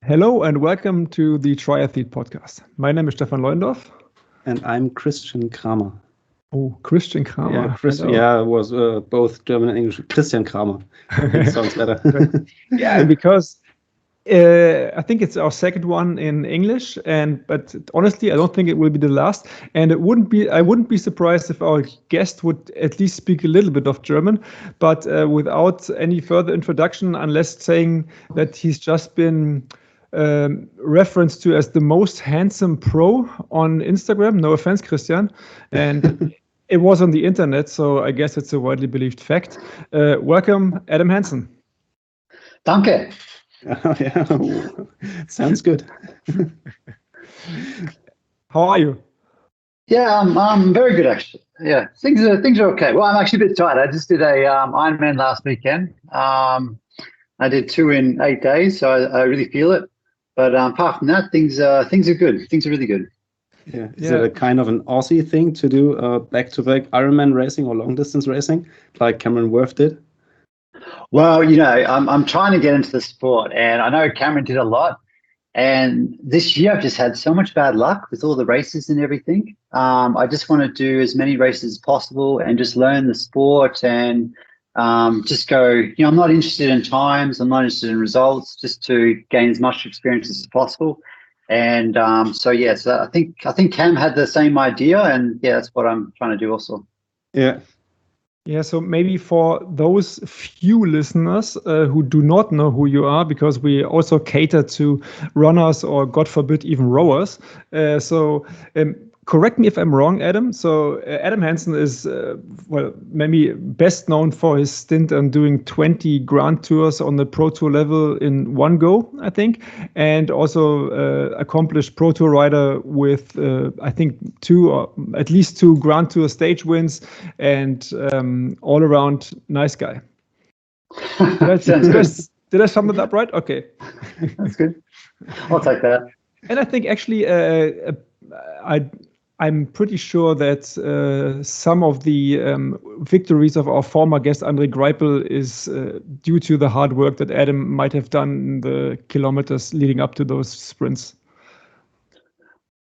Hello and welcome to the Triathlete podcast. My name is Stephan. And I'm Christian Kramer. Oh, Christian Kramer. Yeah, it was both German and English. Christian Kramer. It sounds better. Yeah, because I think it's our second one in English, but honestly, I don't think it will be the last. And I wouldn't be surprised if our guest would at least speak a little bit of German, but without any further introduction, unless saying that he's just been referenced to as the most handsome pro on Instagram. No offense, Christian. And it was on the internet, so I guess it's a widely believed fact. Welcome, Adam Hansen. Danke. Oh, yeah, sounds good. How are you? Yeah, I'm very good actually. Yeah, things are okay. Well, I'm actually a bit tired. I just did a Ironman last weekend. I did 2 in 8 days, so I really feel it. But apart from that, things are good. Things are really good. Yeah, is it a kind of an Aussie thing to do back-to-back Ironman racing or long-distance racing, like Cameron Wurf did? Well, I'm trying to get into the sport, and I know Cameron did a lot. And this year, I've just had so much bad luck with all the races and everything. I just want to do as many races as possible and just learn the sport and just go. I'm not interested in times. I'm not interested in results. Just to gain as much experience as possible. And so I think Cam had the same idea, and yeah, that's what I'm trying to do also. Yeah. Yeah, so maybe for those few listeners who do not know who you are, because we also cater to runners or, God forbid, even rowers. Correct me if I'm wrong, Adam. So Adam Hansen is, maybe best known for his stint on doing 20 Grand Tours on the Pro Tour level in one go, I think, and also accomplished Pro Tour rider with, I think, at least two Grand Tour stage wins, and all around nice guy. Did I sum it up right? Okay. That's good. I'll take that. And I think actually, I'm pretty sure that some of the victories of our former guest, Andre Greipel, is due to the hard work that Adam might have done in the kilometers leading up to those sprints.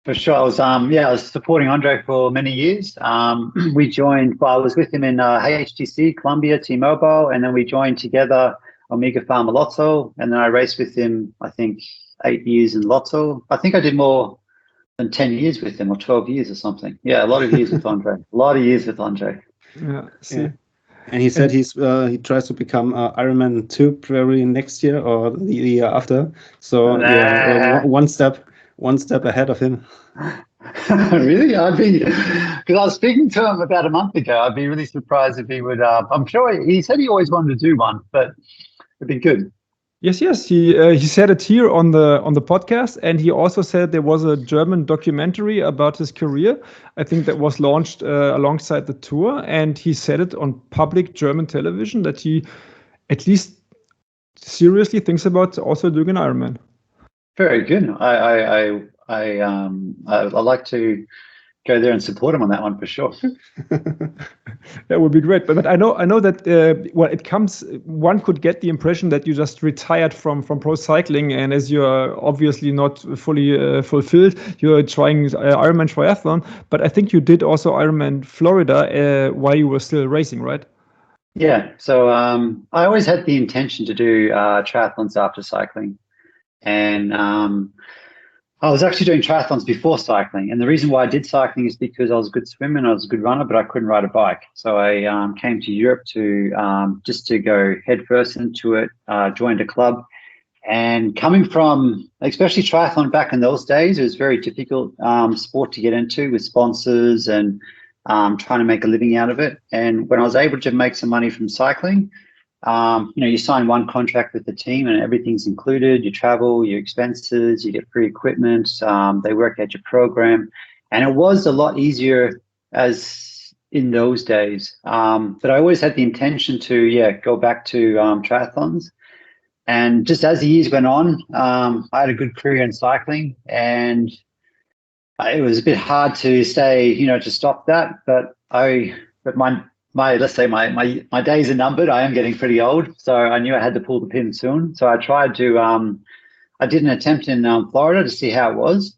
For sure. I was supporting Andre for many years. I was with him in HTC, Columbia, T-Mobile, and then we joined together Omega Pharma Lotto, and then I raced with him, I think, 8 years in Lotto. I think I did more than 10 years with him, or 12 years or something. Yeah, a lot of years with Andre. Yeah, see. Yeah. And he said he tries to become Ironman 2 probably next year or the year after. So one step ahead of him. Really? Because I was speaking to him about a month ago. I'd be really surprised if he would. I'm sure he said he always wanted to do one, but it'd be good. Yes. He said it here on the podcast, and he also said there was a German documentary about his career. I think that was launched alongside the tour, and he said it on public German television that he at least seriously thinks about also doing an Ironman. Very good. I like to go there and support him on that one for sure. That would be great. But I know that one could get the impression that you just retired from pro cycling, and as you are obviously not fully fulfilled, you're trying Ironman triathlon. But I think you did also Ironman Florida while you were still racing, right? Yeah. So I always had the intention to do triathlons after cycling, and I was actually doing triathlons before cycling, and the reason why I did cycling is because I was a good swimmer and I was a good runner, but I couldn't ride a bike. So I came to Europe to just to go headfirst into it, joined a club. And coming from, especially triathlon back in those days, it was a very difficult sport to get into with sponsors and trying to make a living out of it. And when I was able to make some money from cycling, you sign one contract with the team and everything's included, your travel, your expenses, you get free equipment, they work out your program. And it was a lot easier as in those days. But I always had the intention to, go back to triathlons. And just as the years went on, I had a good career in cycling, and it was a bit hard to say, to stop that. But let's say my days are numbered. I am getting pretty old, so I knew I had to pull the pin soon. So I tried to I did an attempt in Florida to see how it was,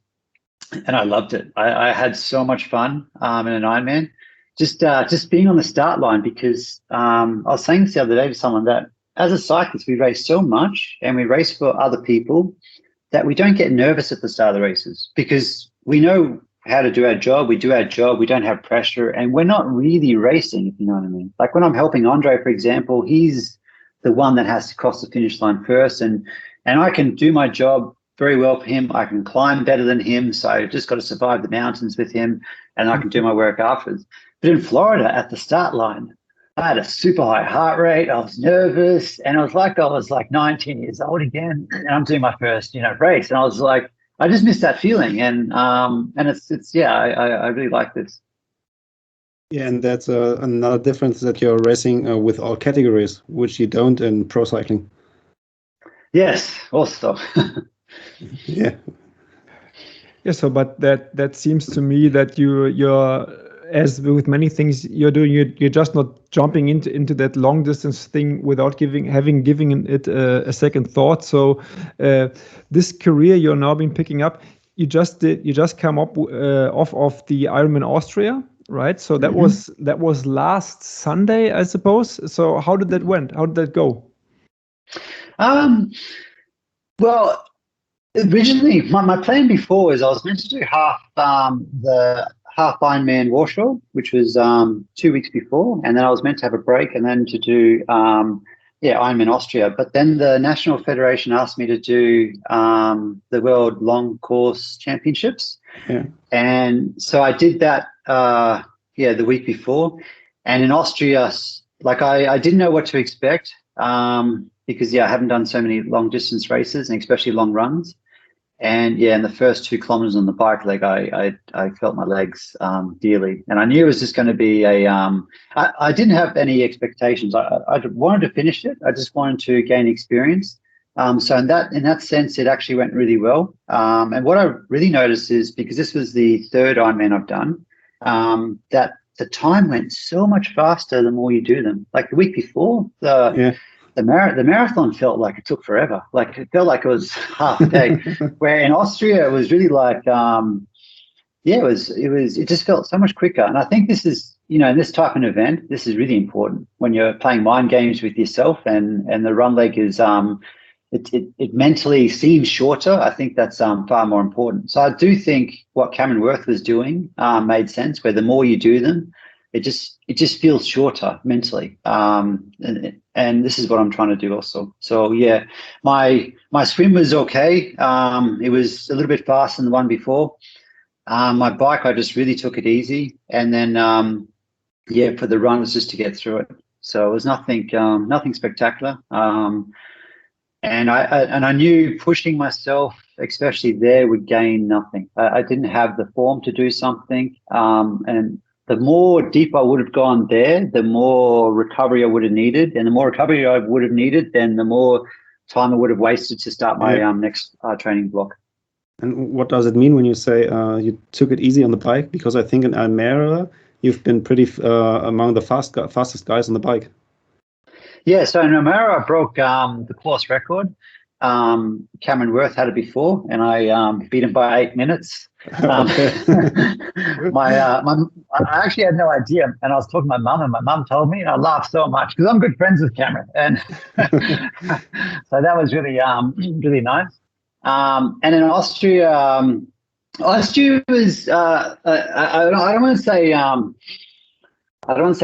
and I loved it. I had so much fun in an Ironman, just being on the start line, because I was saying this the other day to someone that as a cyclist, we race so much and we race for other people that we don't get nervous at the start of the races, because we know how to do our job. We do our job. We don't have pressure, and we're not really racing, if you know what I mean. Like when I'm helping Andre, for example, he's the one that has to cross the finish line first, and I can do my job very well for him. I can climb better than him, so I just got to survive the mountains with him, and I can do my work afterwards. But in Florida, at the start line, I had a super high heart rate. I was nervous, and it was like I was like 19 years old again, and I'm doing my first, race, and I was like, I just missed that feeling, and it's I really like this. Yeah, and that's another difference, that you're racing with all categories, which you don't in pro cycling. Yes, also. Yeah. Yeah. So, but that seems to me that you're, as with many things you're doing, you're just not jumping into that long distance thing without giving it a second thought. So this career you're now been picking up, you just come up off of the Ironman Austria, right? So that was last Sunday, I suppose. So how did that went? How did that go? Well, originally my plan before is I was meant to do the half Ironman Warsaw, which was 2 weeks before, and then I was meant to have a break and then to do Ironman Austria. But then the National Federation asked me to do the World Long Course Championships, and so I did that the week before. And in Austria, like I didn't know what to expect because I haven't done so many long distance races, and especially long runs. And in the first 2 kilometers on the bike leg, I felt my legs dearly, and I knew it was just going to be I didn't have any expectations. I wanted to finish it. I just wanted to gain experience. So in that sense, it actually went really well. And what I really noticed is, because this was the 3rd Ironman I've done, that the time went so much faster the more you do them. Like the week before, the marathon felt like it took forever. Like it felt like it was half a day. Where in Austria it was really like it just felt so much quicker. And I think this is, in this type of event, this is really important when you're playing mind games with yourself, and the run leg is it mentally seems shorter. I think that's far more important. So I do think what Cam Wurf was doing made sense, where the more you do them, it just feels shorter mentally. And this is what I'm trying to do also. So my swim was okay. It was a little bit faster than the one before. My bike, I just really took it easy. And then for the run was just to get through it. So it was nothing spectacular. And I knew pushing myself, especially there, would gain nothing. I didn't have the form to do something. And the more deep I would have gone there, the more recovery I would have needed. And the more recovery I would have needed, then the more time I would have wasted to start my next training block. And what does it mean when you say you took it easy on the bike? Because I think in Almere, you've been pretty among the fastest guys on the bike. Yeah, so in Almere, I broke the course record. Cam Wurf had it before, and I beat him by 8 minutes. I actually had no idea, and I was talking to my mum, and my mum told me, and I laughed so much because I'm good friends with Cameron, and so that was really really nice. And in Austria, Austria was I don't want to say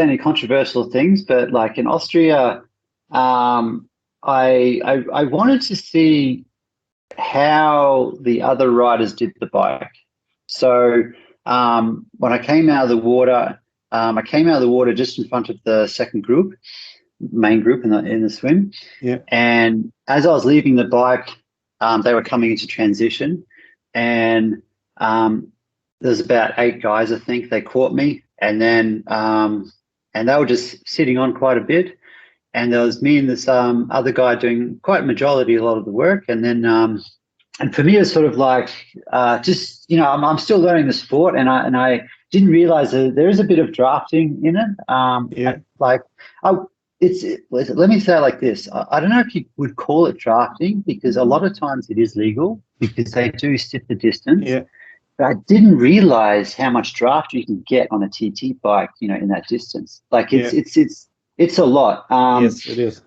any controversial things, but like in Austria, I wanted to see how the other riders did the bike. So when I came out of the water, just in front of the main group in the swim. Yeah. And as I was leaving the bike, they were coming into transition, and there's about 8 guys, I think. They caught me, and then and they were just sitting on quite a bit. And there was me and this other guy doing quite a lot of the work. And then, and for me, it's sort of like, I'm still learning the sport, and I didn't realize that there is a bit of drafting in it. let me say it like this. I don't know if you would call it drafting, because a lot of times it is legal because they do sit the distance. Yeah. But I didn't realize how much draft you can get on a TT bike, in that distance. Like it's a lot. Yes, it is.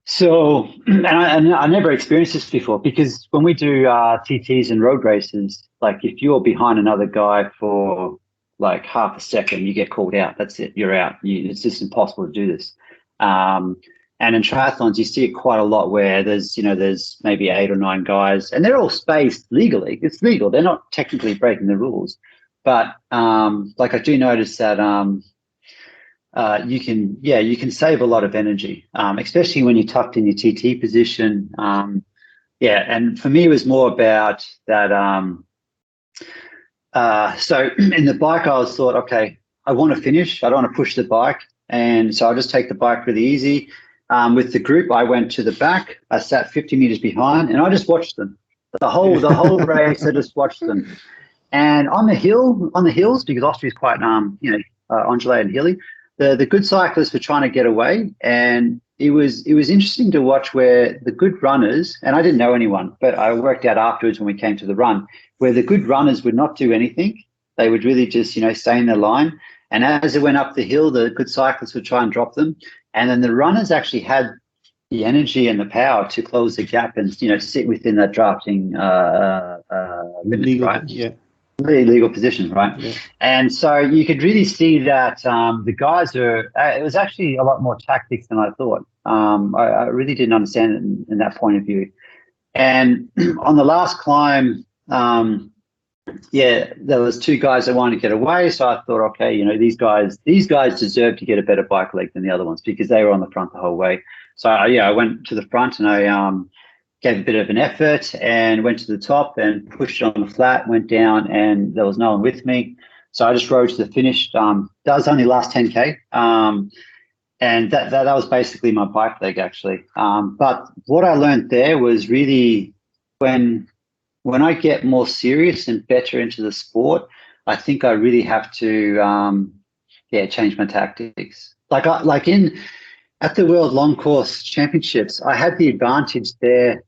So, and I never experienced this before, because when we do TTs and road races, like if you're behind another guy for like half a second, you get called out. That's it. You're out. It's just impossible to do this. And in triathlons, you see it quite a lot where there's maybe 8 or 9 guys, and they're all spaced legally. It's legal. They're not technically breaking the rules. But like I do notice that you can save a lot of energy, especially when you're tucked in your TT position. And for me, it was more about that. So in the bike, I was thought, okay, I want to finish. I don't want to push the bike. And so I'll just take the bike really easy. With the group, I went to the back. I sat 50 meters behind, and I just watched them. The whole race, I just watched them. And on the hills, because Austria is quite undulated and hilly, the good cyclists were trying to get away, and it was interesting to watch where the good runners, and I didn't know anyone, but I worked out afterwards when we came to the run, where the good runners would not do anything. They would really just stay in their line. And as it went up the hill, the good cyclists would try and drop them. And then the runners actually had the energy and the power to close the gap and, sit within that drafting limit, Legal, right? yeah. Legal position, right? Yeah. And so you could really see that the guys it was actually a lot more tactics than I thought. I really didn't understand it in that point of view. And on the last climb, there was 2 guys that wanted to get away. So I thought, okay, these guys deserve to get a better bike leg than the other ones, because they were on the front the whole way. So I went to the front, and I gave a bit of an effort and went to the top and pushed on the flat, went down, and there was no one with me. So I just rode to the finish. That was only last 10K. And that was basically my bike leg, actually. But what I learned there was really when I get more serious and better into the sport, I think I really have to change my tactics. At the World Long Course Championships, I had the advantage there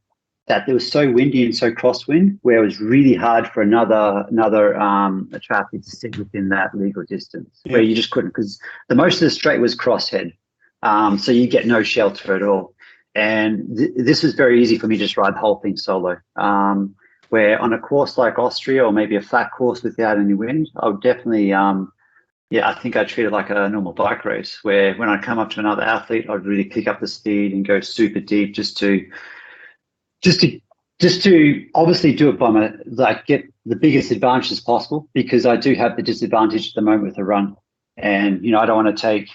that it was so windy and so crosswind, where it was really hard for another triathlete to sit within that legal distance, where you just couldn't, because the most of the straight was crosshead, so you get no shelter at all. And this was very easy for me to just ride the whole thing solo. Where on a course like Austria, or maybe a flat course without any wind, I would definitely, I think I treat it like a normal bike race, where when I come up to another athlete, I'd really pick up the speed and go super deep, just to obviously do it get the biggest advantages possible, because I do have the disadvantage at the moment with the run, and I don't want to take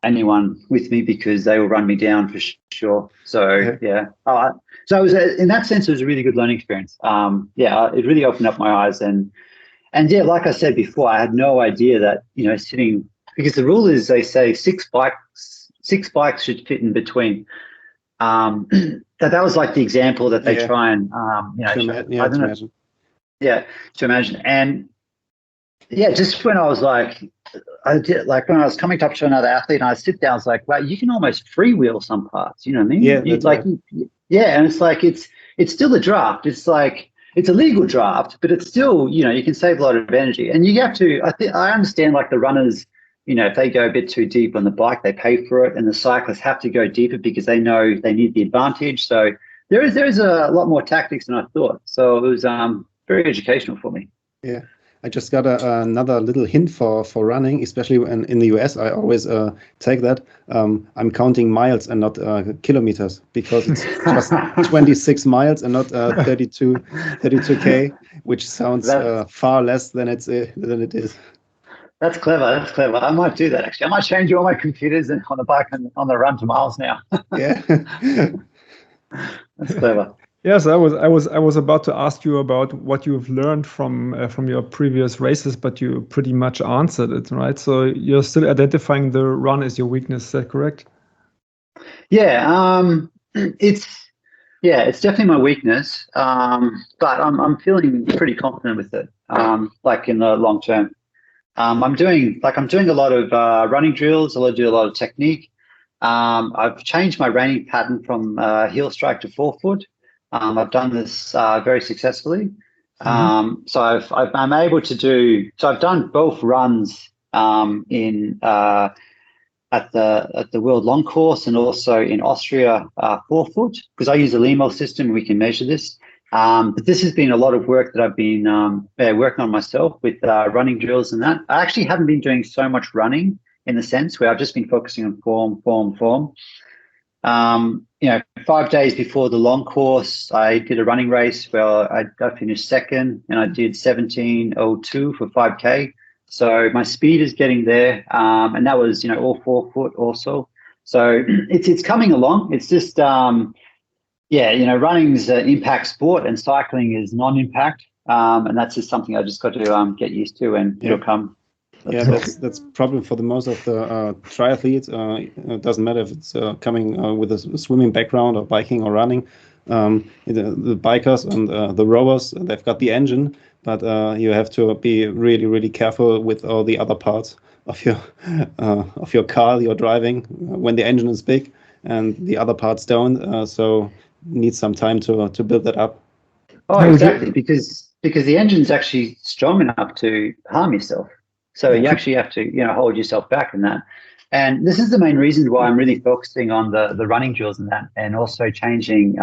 anyone with me because they will run me down for sure. So so it was in that sense, it was a really good learning experience. It really opened up my eyes, and like I said before, I had no idea that sitting, because the rule is they say 6 bikes should fit in between. That was like the example that they try and to imagine. And just when I was when I was coming up to another athlete and I sit down, I was like, wow, you can almost freewheel some parts, you know what I mean? Yeah, and it's like it's still a draft. It's like it's a legal draft, but it's still, you can save a lot of energy. And you have to, I understand, like the runners, if they go a bit too deep on the bike, they pay for it, and the cyclists have to go deeper because they know they need the advantage. So there is a lot more tactics than I thought. So it was very educational for me. Yeah. I just got another little hint for running, especially in the US. I always take that. I'm counting miles and not kilometers, because it's just 26 miles and not 32K, which sounds far less than it is. That's clever. I might do that, actually. I might change all my computers and on the bike and on the run to miles now. Yeah. That's clever. Yes, I was about to ask you about what you've learned from your previous races, but you pretty much answered it, right? So you're still identifying the run as your weakness. Is that correct? Yeah, it's definitely my weakness, but I'm feeling pretty confident with it. Like in the long term, I'm doing a lot of running drills. I do a lot of technique. I've changed my reining pattern from heel strike to forefoot. I've done this very successfully. So I'm able to do. So I've done both runs in at the World Long Course and also in Austria forefoot, because I use the Leomo system and we can measure this. But this has been a lot of work that I've been working on myself with running drills and that. I actually haven't been doing so much running in the sense where I've just been focusing on form. 5 days before the long course, I did a running race where I finished second, and I did 17:02 for 5K. So my speed is getting there, and that was all forefoot also. So it's coming along. It's just running's an impact sport and cycling is non-impact, and that's just something I just got to get used to, and it'll come. That's problem for the most of the triathletes. It doesn't matter if it's coming with a swimming background or biking or running. The bikers and the rowers, they've got the engine, but you have to be really, really careful with all the other parts of your car you're driving when the engine is big and the other parts don't. So need some time to build that up. Oh, exactly, because the engine's actually strong enough to harm yourself. So you actually have to, hold yourself back in that. And this is the main reason why I'm really focusing on the running drills and that, and also changing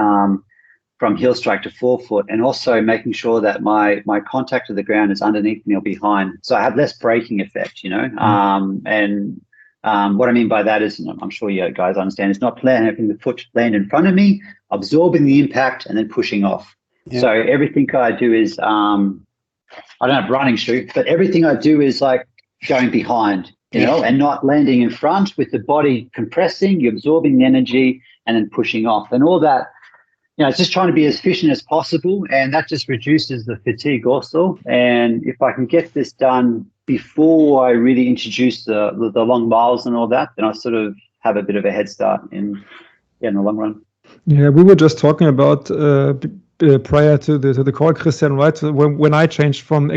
from heel strike to forefoot, and also making sure that my contact to the ground is underneath me or behind. So I have less braking effect, and what I mean by that is, I'm sure you guys understand, it's not having the foot land in front of me, absorbing the impact and then pushing off. Yeah. So everything I do is, I don't have running shoe, but everything I do is like going behind, and not landing in front with the body compressing, you're absorbing the energy and then pushing off, and all that. It's just trying to be as efficient as possible, and that just reduces the fatigue also. And if I can get this done before I really introduce the long miles and all that, then I sort of have a bit of a head start in the long run. Yeah, we were just talking about prior to the call, Christian, right? So when I changed from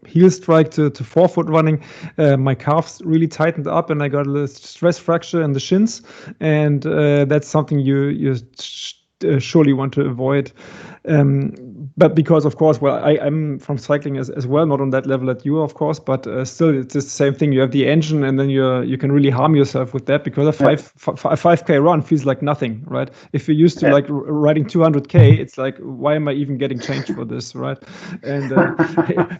heel strike to forefoot running, my calves really tightened up, and I got a stress fracture in the shins, and that's something you surely want to avoid. But because, of course, I'm from cycling as well, not on that level that you are, of course, but still it's the same thing. You have the engine, and then you can really harm yourself with that, because a 5K run feels like nothing, right? If you're used to like riding 200K, it's like, why am I even getting changed for this, right? And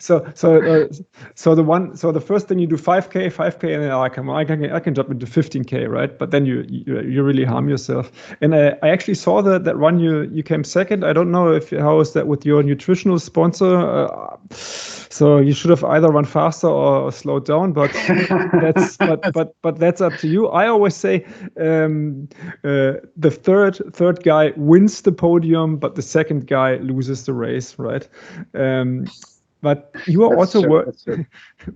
so the first thing you do 5K, and then I can jump into 15K, right? But then you really harm yourself. And I actually saw that run you came second. I don't know how is that with your nutritional sponsor. So you should have either run faster or slowed down, but that's up to you. I always say the third guy wins the podium, but the second guy loses the race, right? But you are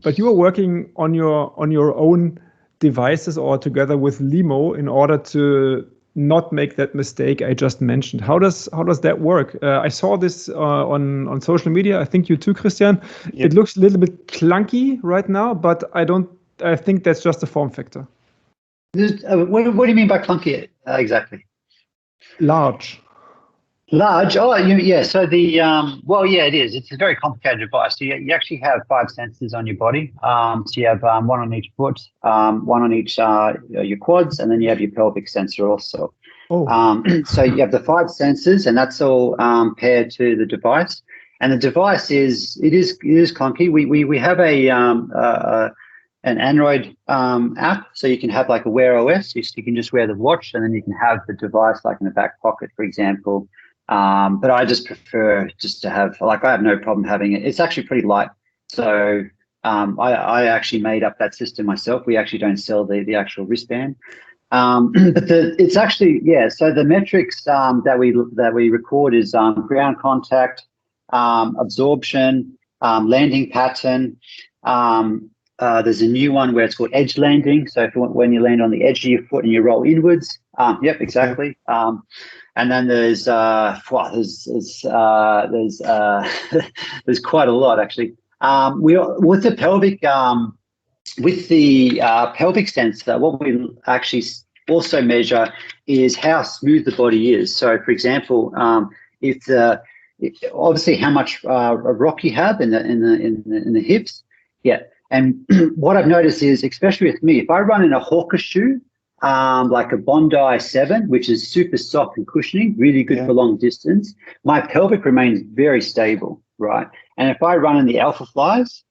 but you are working on your own devices or together with Leomo in order to not make that mistake I just mentioned. How does that work? I saw this on social media. I think you too, Christian. Yep. It looks a little bit clunky right now, but I think that's just a form factor. What do you mean by clunky exactly? Large. Oh, yeah. So it is. It's a very complicated device. So you actually have 5 sensors on your body. So you have one on each foot, one on each your quads, and then you have your pelvic sensor also. Oh. So you have the 5 sensors, and that's all paired to the device. And the device is clunky. We have an Android app, so you can have like a Wear OS. You can just wear the watch, and then you can have the device like in the back pocket, for example. But I just prefer just to have, I have no problem having it. It's actually pretty light. So I actually made up that system myself. We actually don't sell the actual wristband. But it's actually, so the metrics that we record is ground contact, absorption, landing pattern. There's a new one where it's called edge landing. So when you land on the edge of your foot and you roll inwards. Yep, exactly. And then there's there's quite a lot actually. With the pelvic sensor, what we actually also measure is how smooth the body is. So, for example, obviously how much rock you have in the hips, yeah. And what I've noticed is, especially with me, if I run in a Hawker shoe, like a Bondi 7, which is super soft and cushioning, really good for long distance, my pelvic remains very stable, right? And if I run in the Alpha Flies,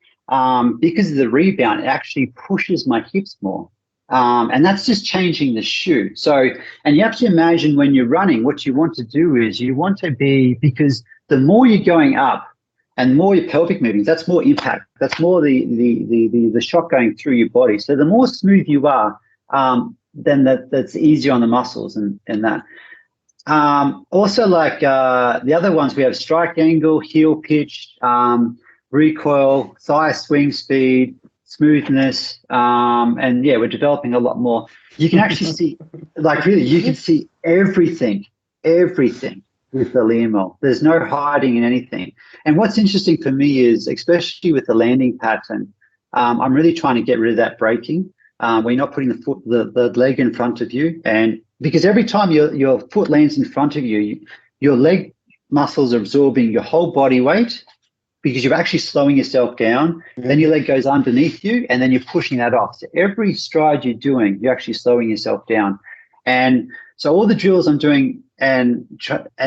because of the rebound, it actually pushes my hips more. And that's just changing the shoe. So, and you have to imagine when you're running, what you want to do is you want to be, because the more you're going up and more your pelvic moving, that's more impact. That's more the shock going through your body. So the more smooth you are, then that's easier on the muscles and that. Also, like the other ones, we have strike angle, heel pitch, recoil, thigh swing speed, smoothness, and yeah, we're developing a lot more. You can actually see, like really, you can see everything with the Leomo. There's no hiding in anything. And what's interesting for me is, especially with the landing pattern, I'm really trying to get rid of that braking. We're not putting the leg in front of you, and because every time your foot lands in front of you, your leg muscles are absorbing your whole body weight, because you're actually slowing yourself down. Then your leg goes underneath you, and then you're pushing that off. So every stride you're doing, you're actually slowing yourself down. And so all the drills I'm doing and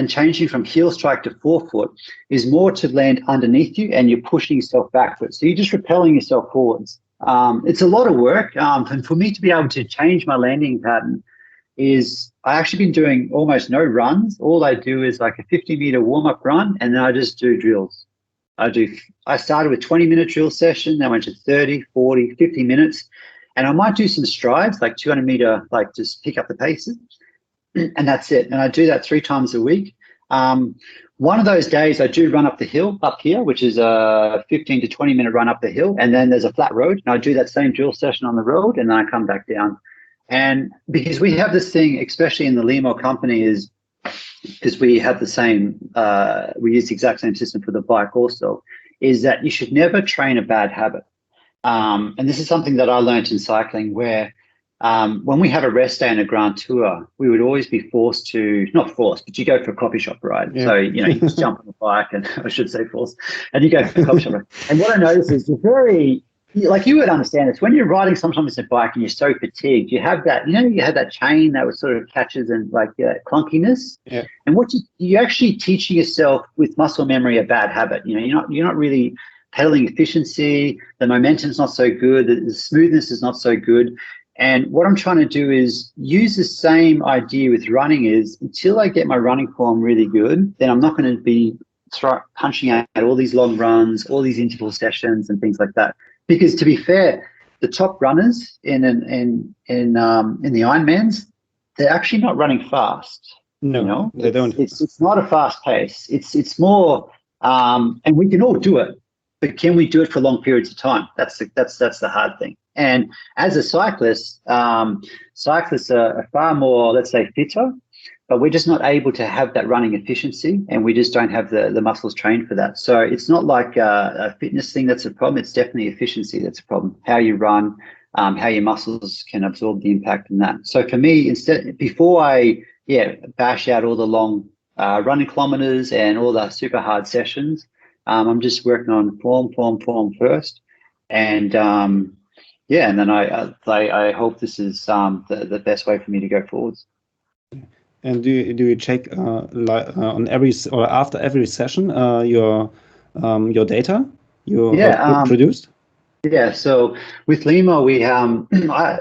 changing from heel strike to forefoot is more to land underneath you, and you're pushing yourself backwards. So you're just repelling yourself forwards. It's a lot of work. And for me to be able to change my landing pattern is, I actually been doing almost no runs. All I do is like a 50-meter warm-up run, and then I just do drills. I started with 20-minute drill session, then went to 30, 40, 50 minutes. And I might do some strides, like 200-meter, like just pick up the paces. And that's it. And I do that 3 times a week. One of those days I do run up the hill up here, which is a 15 to 20-minute run up the hill. And then there's a flat road. And I do that same drill session on the road, and then I come back down. And because we have this thing, especially in the Leomo company, is because we have the same, we use the exact same system for the bike also, is that you should never train a bad habit. And this is something that I learned in cycling, where when we have a rest day in a Grand Tour, we would always be forced to, not forced, but you go for a coffee shop ride. Yeah. So, you just jump on the bike, and I should say forced, and you go for a coffee shop ride. And what I noticed is you're very, like you would understand this, when you're riding sometimes a bike and you're so fatigued, you have that, you have that chain that sort of catches and like clunkiness. Yeah. And what you're actually teaching yourself with muscle memory a bad habit. You're not really pedaling efficiency. The momentum's not so good. The smoothness is not so good. And what I'm trying to do is use the same idea with running, is until I get my running form really good, then I'm not going to be punching out all these long runs, all these interval sessions and things like that. Because to be fair, the top runners in the Ironmans, they're actually not running fast. No, they don't. It's not a fast pace. It's more, and we can all do it, but can we do it for long periods of time? That's the hard thing. And as a cyclist, cyclists are far more, let's say, fitter, but we're just not able to have that running efficiency, and we just don't have the muscles trained for that. So it's not like a fitness thing that's a problem. It's definitely efficiency that's a problem. How you run, how your muscles can absorb the impact and that. So for me, before I bash out all the long running kilometers and all the super hard sessions, I'm just working on form first. And and then I hope this is the best way for me to go forwards. And do you check on every or after every session your data you produced? Yeah. So with Leomo, we I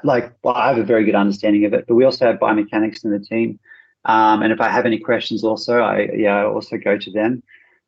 have a very good understanding of it, but we also have biomechanics in the team. And if I have any questions, also I also go to them.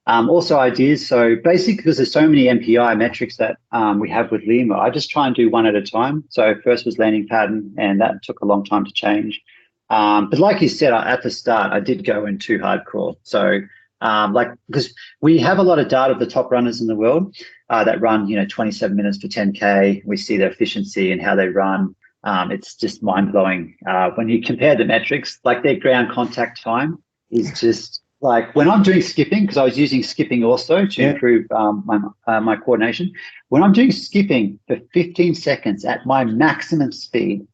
Also ideas. So basically, because there's so many MPI metrics that we have with Leomo, I just try and do one at a time. So first was landing pattern, and that took a long time to change. But like you said, at the start, I did go in too hardcore. So because we have a lot of data of the top runners in the world that run, 27 minutes for 10K. We see their efficiency and how they run. It's just mind blowing. When you compare the metrics, like their ground contact time is just like, when I'm doing skipping, because I was using skipping also to improve my coordination. When I'm doing skipping for 15 seconds at my maximum speed,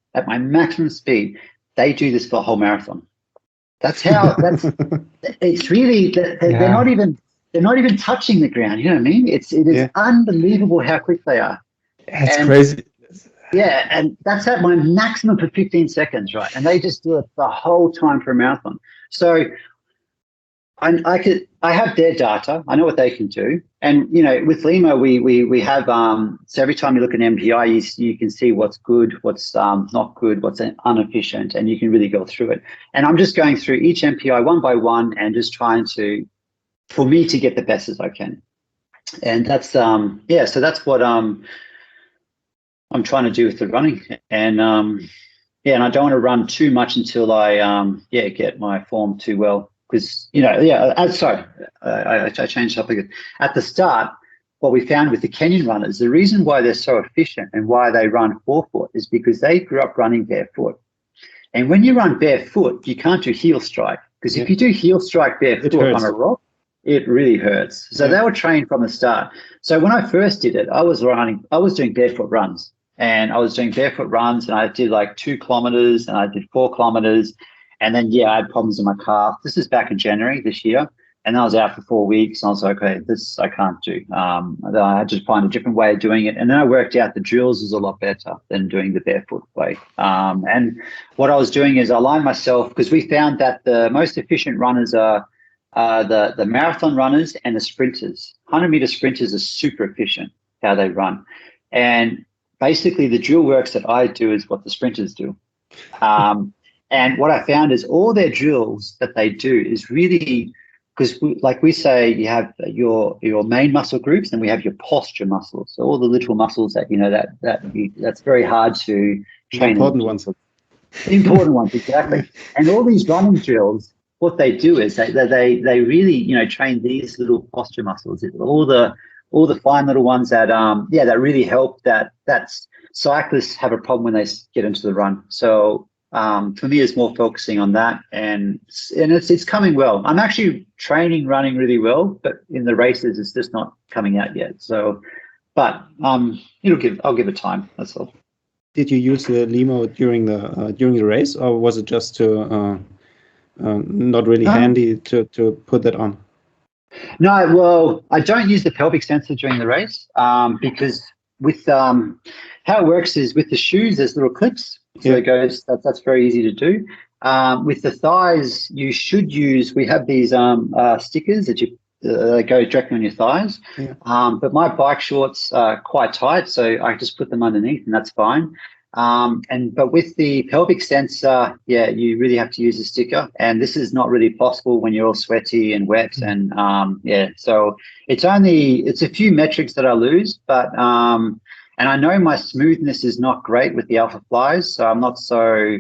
they do this for a whole marathon. That's how. It's really they're not even touching the ground. You know what I mean? It is unbelievable how quick they are. It's crazy. Yeah, and that's at my maximum for 15 seconds, right? And they just do it the whole time for a marathon. So I have their data. I know what they can do. And, you know, with Leomo, we have, so every time you look at an MPI, you can see what's good, what's not good, what's inefficient, and you can really go through it. And I'm just going through each MPI one by one and just trying for me to get the best as I can. And that's, so that's what I'm trying to do with the running. And, and I don't want to run too much until I, get my form too well. Because, you know, I changed up again. At the start, what we found with the Kenyan runners, the reason why they're so efficient and why they run forefoot is because they grew up running barefoot. And when you run barefoot, you can't do heel strike. Because if you do heel strike barefoot on a rock, it really hurts. So they were trained from the start. So when I first did it, I was doing barefoot runs. And I was doing barefoot runs, and I did like 2 kilometers, and I did 4 kilometers. And then, I had problems in my calf. This is back in January this year. And I was out for 4 weeks. And I was like, okay, this I can't do. I had to find a different way of doing it. And then I worked out the drills is a lot better than doing the barefoot way. And what I was doing is I aligned myself, because we found that the most efficient runners are the marathon runners and the sprinters. 100-meter sprinters are super efficient how they run. And basically the drill works that I do is what the sprinters do. And what I found is all their drills that they do is really, because we say you have your main muscle groups and we have your posture muscles. So all the little muscles that, you know, that's very hard to train. Important ones. Important ones, exactly. And all these running drills, what they do is they really, you know, train these little posture muscles. All the fine little ones that that really help that cyclists have a problem when they get into the run. So for me, it's more focusing on that, and it's coming well. I'm actually training running really well, but in the races, it's just not coming out yet. So, but I'll give it time. That's all. Did you use the Leomo during the race, or was it just not really handy to put that on? No, well, I don't use the pelvic sensor during the race because with how it works is with the shoes, there's little clips. So it goes, that's very easy to do. With the thighs, you should use, we have these stickers that go directly on your thighs. But my bike shorts are quite tight, so I just put them underneath and that's fine. But with the pelvic sensor, you really have to use a sticker, and this is not really possible when you're all sweaty and wet. And so it's a few metrics that I lose, but and I know my smoothness is not great with the Alpha Flies, so I'm not so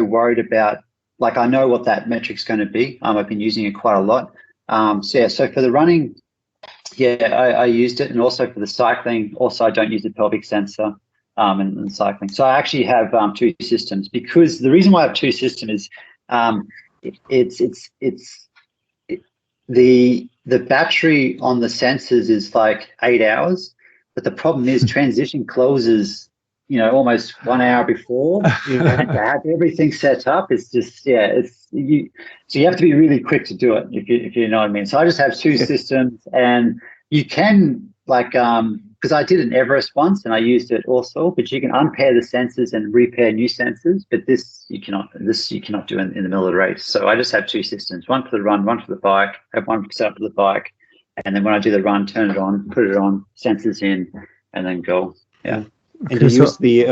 worried about, like, I know what that metric's going to be. I've been using it quite a lot. So for the running, I used it, and also for the cycling, also I don't use the pelvic sensor in cycling. So I actually have 2 systems, because the reason why I have 2 systems is the battery on the sensors is like 8 hours. But the problem is transition closes, you know, almost 1 hour before. And to have everything set up, it's just, so you have to be really quick to do it, if you know what I mean. So I just have 2 systems, and you can, like, because I did an Everest once and I used it also, but you can unpair the sensors and repair new sensors, but this you cannot do in the middle of the race. So I just have 2 systems, one for the run, one for the bike. I have one set up for the bike. And then when I do the run, turn it on, put it on, sensors in, and then go. Yeah. And you use the,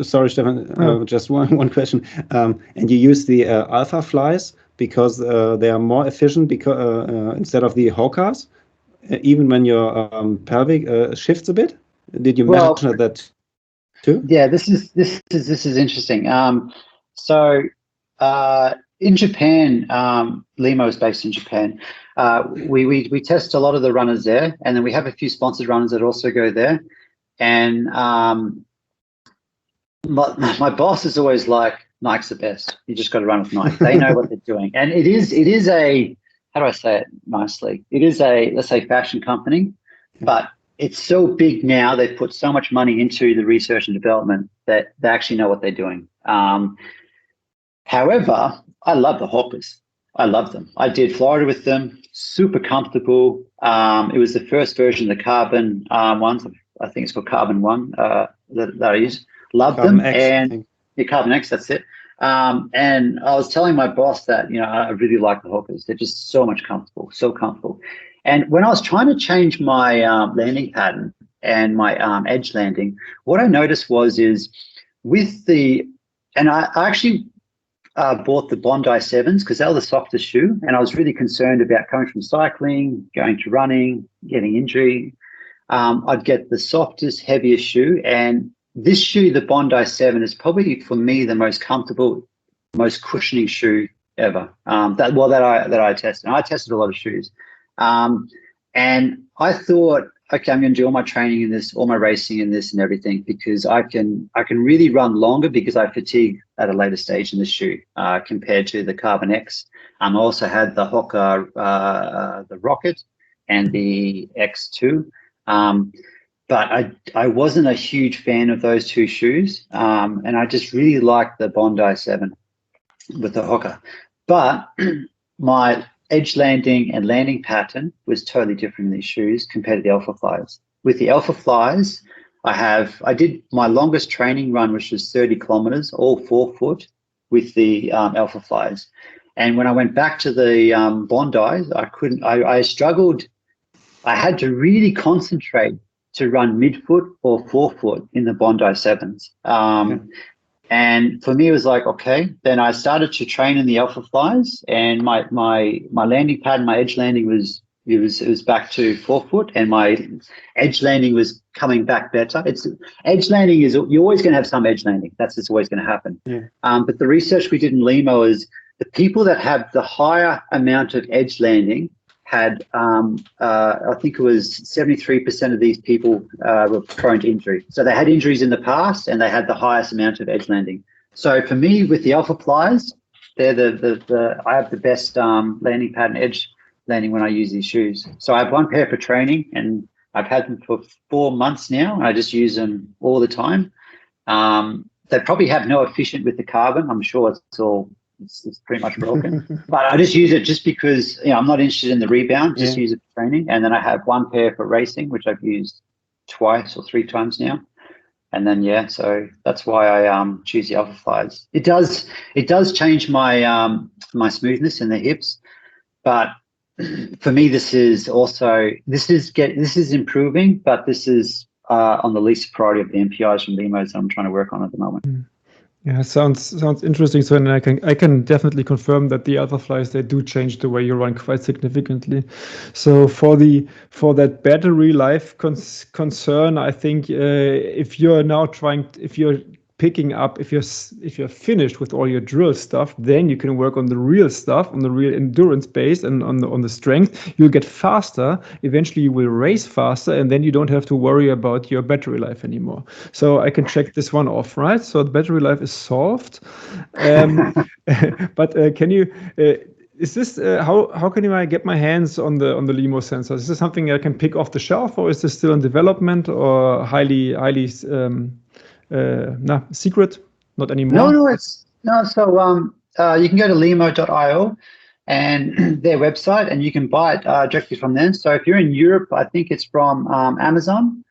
sorry, Stephan, just one question. And you use the Alpha Flies because they are more efficient because instead of the Hawkers, even when your pelvic shifts a bit. Did you measure that too? Yeah, this is interesting. So in Japan, Leomo is based in Japan. We test a lot of the runners there, and then we have a few sponsored runners that also go there. And my boss is always like, Nike's the best. You just got to run with Nike. They know what they're doing. And it is a, how do I say it nicely? It is a, let's say, fashion company, but it's so big now. They've put so much money into the research and development that they actually know what they're doing. However, I love the Hokas. I love them. I did Florida with them, super comfortable. It was the first version of the Carbon ones. I think it's called Carbon 1 that I use. Love Carbon them. X, And yeah, Carbon X, that's it. And I was telling my boss that, I really like the Hokas. They're just so so comfortable. And when I was trying to change my landing pattern and my edge landing, what I noticed is with and I actually bought the Bondi 7s because they were the softest shoe. And I was really concerned about coming from cycling, going to running, getting injury. I'd get the softest, heaviest shoe. And this shoe, the Bondi 7, is probably for me the most comfortable, most cushioning shoe ever. That I tested. And I tested a lot of shoes. And I thought, okay, I'm going to do all my training in this, all my racing in this and everything, because I can really run longer because I fatigue at a later stage in the shoe compared to the Carbon X. I also had the Hoka, the Rocket and the X2. But I wasn't a huge fan of those two shoes. And I just really liked the Bondi 7 with the Hoka. But my edge landing and landing pattern was totally different in these shoes compared to the Alpha Flies. With the Alpha Flies, I did my longest training run, which was 30 kilometers, all 4 foot with the Alpha Flies. And when I went back to the Bondi, I struggled. I had to really concentrate to run midfoot or 4 foot in the Bondi 7s. And for me, it was like, okay, then I started to train in the Alpha Flies, and my landing pattern, my edge landing was back to 4 foot, and my edge landing was coming back better. Edge landing you're always going to have some edge landing. That's just always going to happen. Yeah. But the research we did in Leomo is the people that have the higher amount of edge landing had, I think it was 73% of these people were prone to injury. So they had injuries in the past, and they had the highest amount of edge landing. So for me, with the Alpha Flies, they're I have the best landing pattern, edge landing when I use these shoes. So I have one pair for training, and I've had them for 4 months now. I just use them all the time. They probably have no efficient with the Carbon. I'm sure it's pretty much broken, but I just use it just because I'm not interested in the rebound. Just use it for training, and then I have one pair for racing, which I've used 2 or 3 times now. And then so that's why I choose the Alpha Flies. It does change my my smoothness in the hips, but for me this is improving, but this is on the least priority of the MPIs from Leomo that I'm trying to work on at the moment. Yeah, sounds interesting. So, and I can definitely confirm that the Alpha Flies, they do change the way you run quite significantly. So for that battery life concern, I think if you're picking up, if you're finished with all your drill stuff, then you can work on the real stuff, on the real endurance base, and on the strength. You'll get faster. Eventually, you will race faster, and then you don't have to worry about your battery life anymore. So I can check this one off, right? So the battery life is solved. But can you? Is this how can I get my hands on the Leomo sensors? Is this something I can pick off the shelf, or is this still in development, or highly secret? Not anymore. So you can go to leomo.io and their website, and you can buy it directly from them. So if you're in Europe, I think it's from Amazon.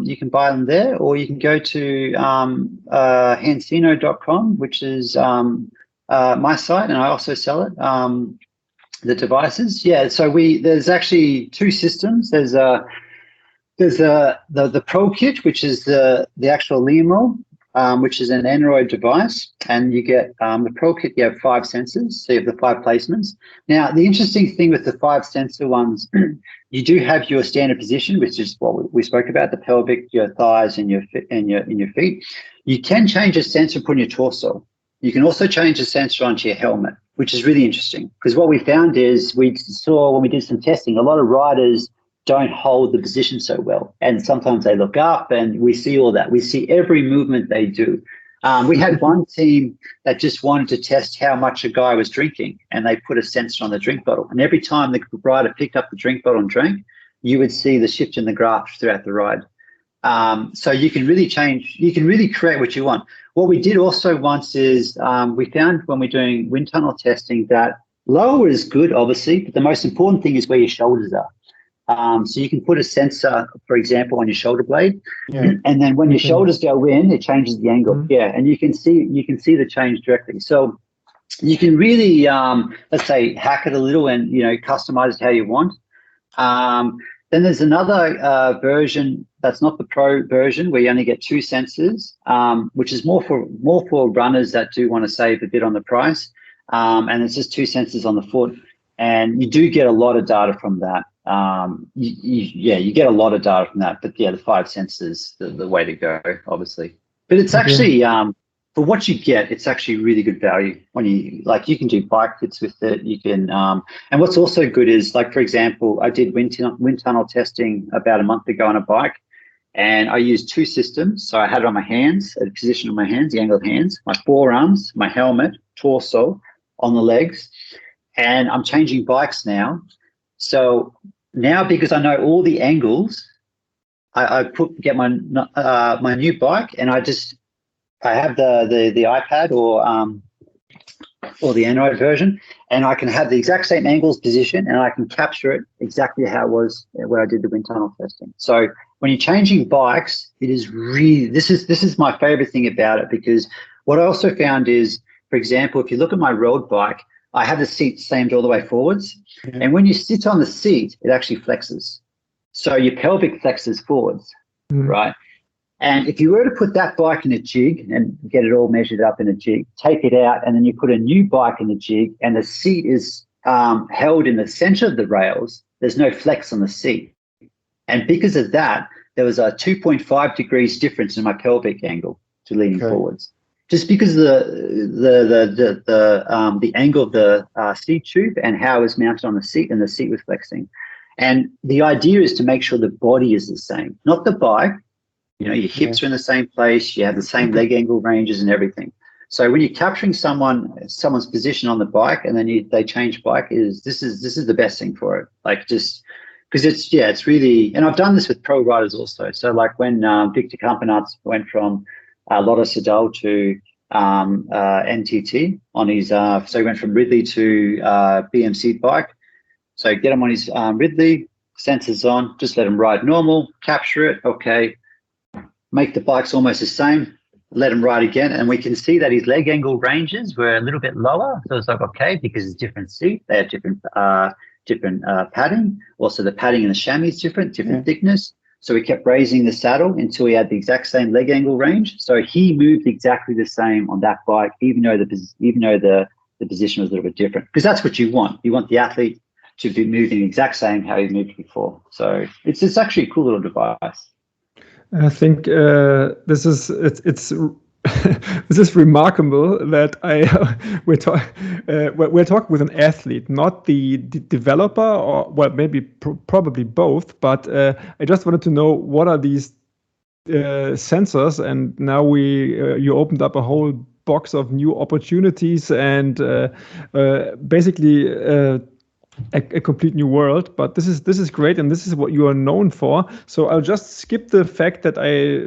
You can buy them there, or you can go to hansino.com, which is my site, and I also sell it. The devices, so there's actually 2 systems. There's the Pro Kit, which is the actual Leomo, which is an Android device, and you get the Pro Kit. You have 5 sensors, so you have the 5 placements. Now, the interesting thing with the 5 sensor ones, you do have your standard position, which is what we spoke about: the pelvic, your thighs, and your feet. You can change the sensor on your torso. You can also change the sensor onto your helmet, which is really interesting, because what we found is we saw when we did some testing, a lot of riders don't hold the position so well, and sometimes they look up, and we see all that. We see every movement they do. We had one team that just wanted to test how much a guy was drinking, and they put a sensor on the drink bottle, and every time the rider picked up the drink bottle and drank, you would see the shift in the graph throughout the ride. So you can really change, you can really create what you want. What we did also once is we found when we're doing wind tunnel testing that lower is good, obviously, but the most important thing is where your shoulders are. So you can put a sensor, for example, on your shoulder blade, and then when your shoulders go in, it changes the angle. Yeah, and you can see the change directly. So you can really, let's say, hack it a little and customize it how you want. Then there's another version that's not the pro version where you only get 2 sensors, which is more for runners that do want to save a bit on the price. And it's just 2 sensors on the foot, and you do get a lot of data from that. You get a lot of data from that, but yeah, the 5 sensors, the way to go, obviously. But it's actually, for what you get, it's actually really good value when you can do bike fits with it. You can, and what's also good is, like, for example, I did wind tunnel testing about a month ago on a bike, and I used 2 systems. So I had it on my hands, a position on my hands, the angled hands, my forearms, my helmet, torso, on the legs, and I'm changing bikes now. So now, because I know all the angles, I get my new bike, and I have the iPad or the Android version, and I can have the exact same angles, position, and I can capture it exactly how it was where I did the wind tunnel testing. So when you're changing bikes, it is really, this is my favorite thing about it, because what I also found is, for example, if you look at my road bike, I have the seat slammed all the way forwards. And when you sit on the seat, it actually flexes. So your pelvic flexes forwards, right? And if you were to put that bike in a jig and get it all measured up in a jig, take it out, and then you put a new bike in the jig, and the seat is held in the center of the rails, there's no flex on the seat. And because of that, there was a 2.5 degrees difference in my pelvic angle to leaning forwards. Just because of the angle of the seat tube and how it was mounted on the seat, and the seat was flexing. And the idea is to make sure the body is the same, not the bike. Your hips are in the same place, you have the same leg angle ranges and everything. So when you're capturing someone's position on the bike, and then they change bike, this is the best thing for it. Like, just because it's really, and I've done this with pro riders also. So like when Victor Campenaerts went from Lotto Soudal to NTT on his, so he went from Ridley to BMC bike. So get him on his Ridley, sensors on, just let him ride normal, capture it, okay, make the bikes almost the same, let him ride again, and we can see that his leg angle ranges were a little bit lower. So it's like, okay, because it's different seat, they have different padding. Also the padding in the chamois is different thickness. So we kept raising the saddle until we had the exact same leg angle range. So he moved exactly the same on that bike, even though the position was a little bit different, because that's what you want. You want the athlete to be moving the exact same how he moved before. So it's actually a cool little device. I think this is this is remarkable that we're talking with an athlete, not the developer, or well, maybe probably both. But I just wanted to know, what are these sensors? And now you opened up a whole box of new opportunities, and basically a complete new world. But this is great, and this is what you are known for. So I'll just skip the fact that I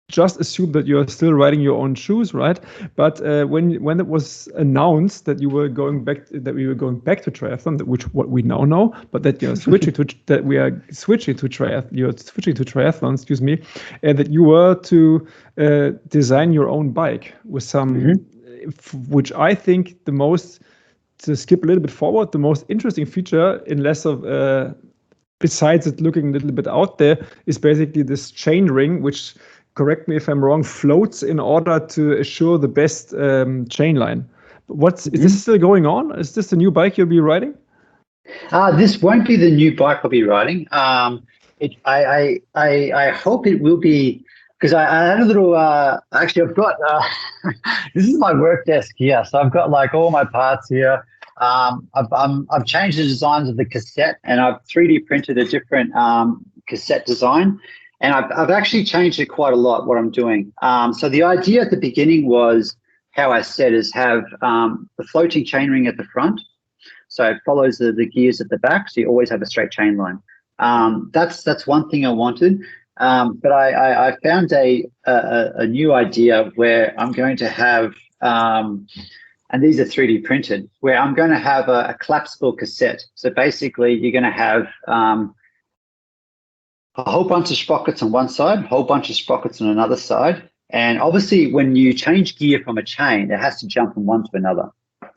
just assume that you're still riding your own shoes, right? But when it was announced that we were going back to triathlon, what we now know, but that you're switching to triathlon, excuse me, and that you were to design your own bike with some, which I think to skip a little bit forward, the most interesting feature, in less of besides it looking a little bit out there, is basically this chain ring, which, correct me if I'm wrong, floats in order to assure the best chain line. Is this still going on? Is this the new bike you'll be riding? This won't be the new bike I'll be riding. I hope it will be, because I had a little, actually I've got, this is my work desk here. So I've got like all my parts here. I've changed the designs of the cassette, and I've 3D printed a different cassette design. And I've actually changed it quite a lot, what I'm doing. So the idea at the beginning was, how I said, is have the floating chain ring at the front. So it follows the gears at the back. So you always have a straight chain line. That's one thing I wanted. But I found a new idea where I'm going to have, and these are 3D printed, where I'm going to have a collapsible cassette. So basically, you're going to have a whole bunch of sprockets on one side, a whole bunch of sprockets on another side. And obviously, when you change gear from a chain, it has to jump from one to another,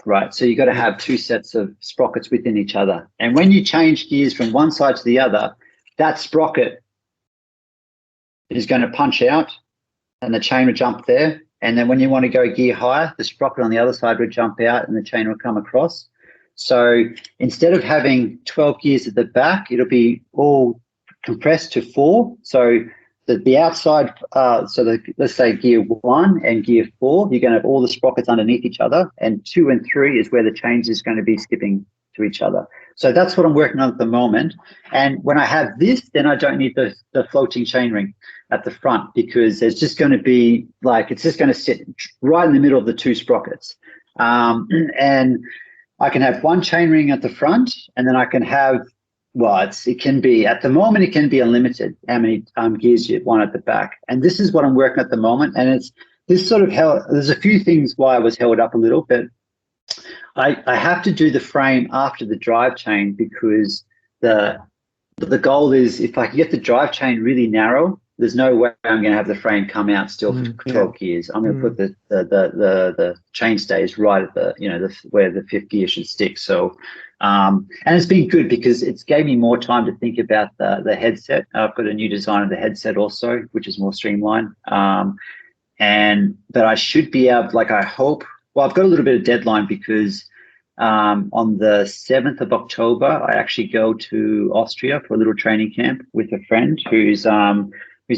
right? So you've got to have two sets of sprockets within each other. And when you change gears from one side to the other, that sprocket is going to punch out and the chain will jump there. And then when you want to go gear higher, the sprocket on the other side would jump out and the chain will come across. So instead of having 12 gears at the back, it'll be all compressed to 4. So the outside, let's say gear 1 and gear 4, you're going to have all the sprockets underneath each other, and 2 and 3 is where the chains is going to be skipping to each other. So that's what I'm working on at the moment. And when I have this, then I don't need the floating chain ring at the front, because there's just going to be it's just going to sit right in the middle of the 2 sprockets. And I can have one chain ring at the front, and then I can have, it can be, at the moment, it can be unlimited how many gears you want at the back. And this is what I'm working at the moment. And it's this sort of there's a few things why I was held up a little, but I have to do the frame after the drive chain, because the goal is, if I can get the drive chain really narrow, there's no way I'm going to have the frame come out still for 12 gears. I'm going to put the chain stays right at where the 5th gear should stick. So, and it's been good because it's gave me more time to think about the headset. I've got a new design of the headset also, which is more streamlined. But I should be able, I hope. Well, I've got a little bit of deadline because on the 7th of October, I actually go to Austria for a little training camp with a friend who's a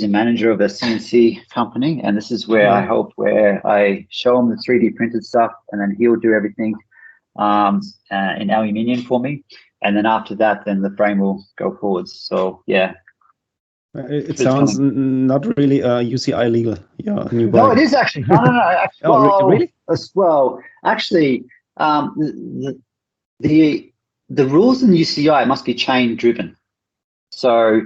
manager of a CNC company. And this is where where I show him the 3D printed stuff, and then he'll do everything in aluminium for me. And then after that, then the frame will go forwards. So, yeah. It sounds not really UCI legal. Yeah, new bike. No, it is actually. No. Really? Well, actually, the rules in UCI must be chain driven. So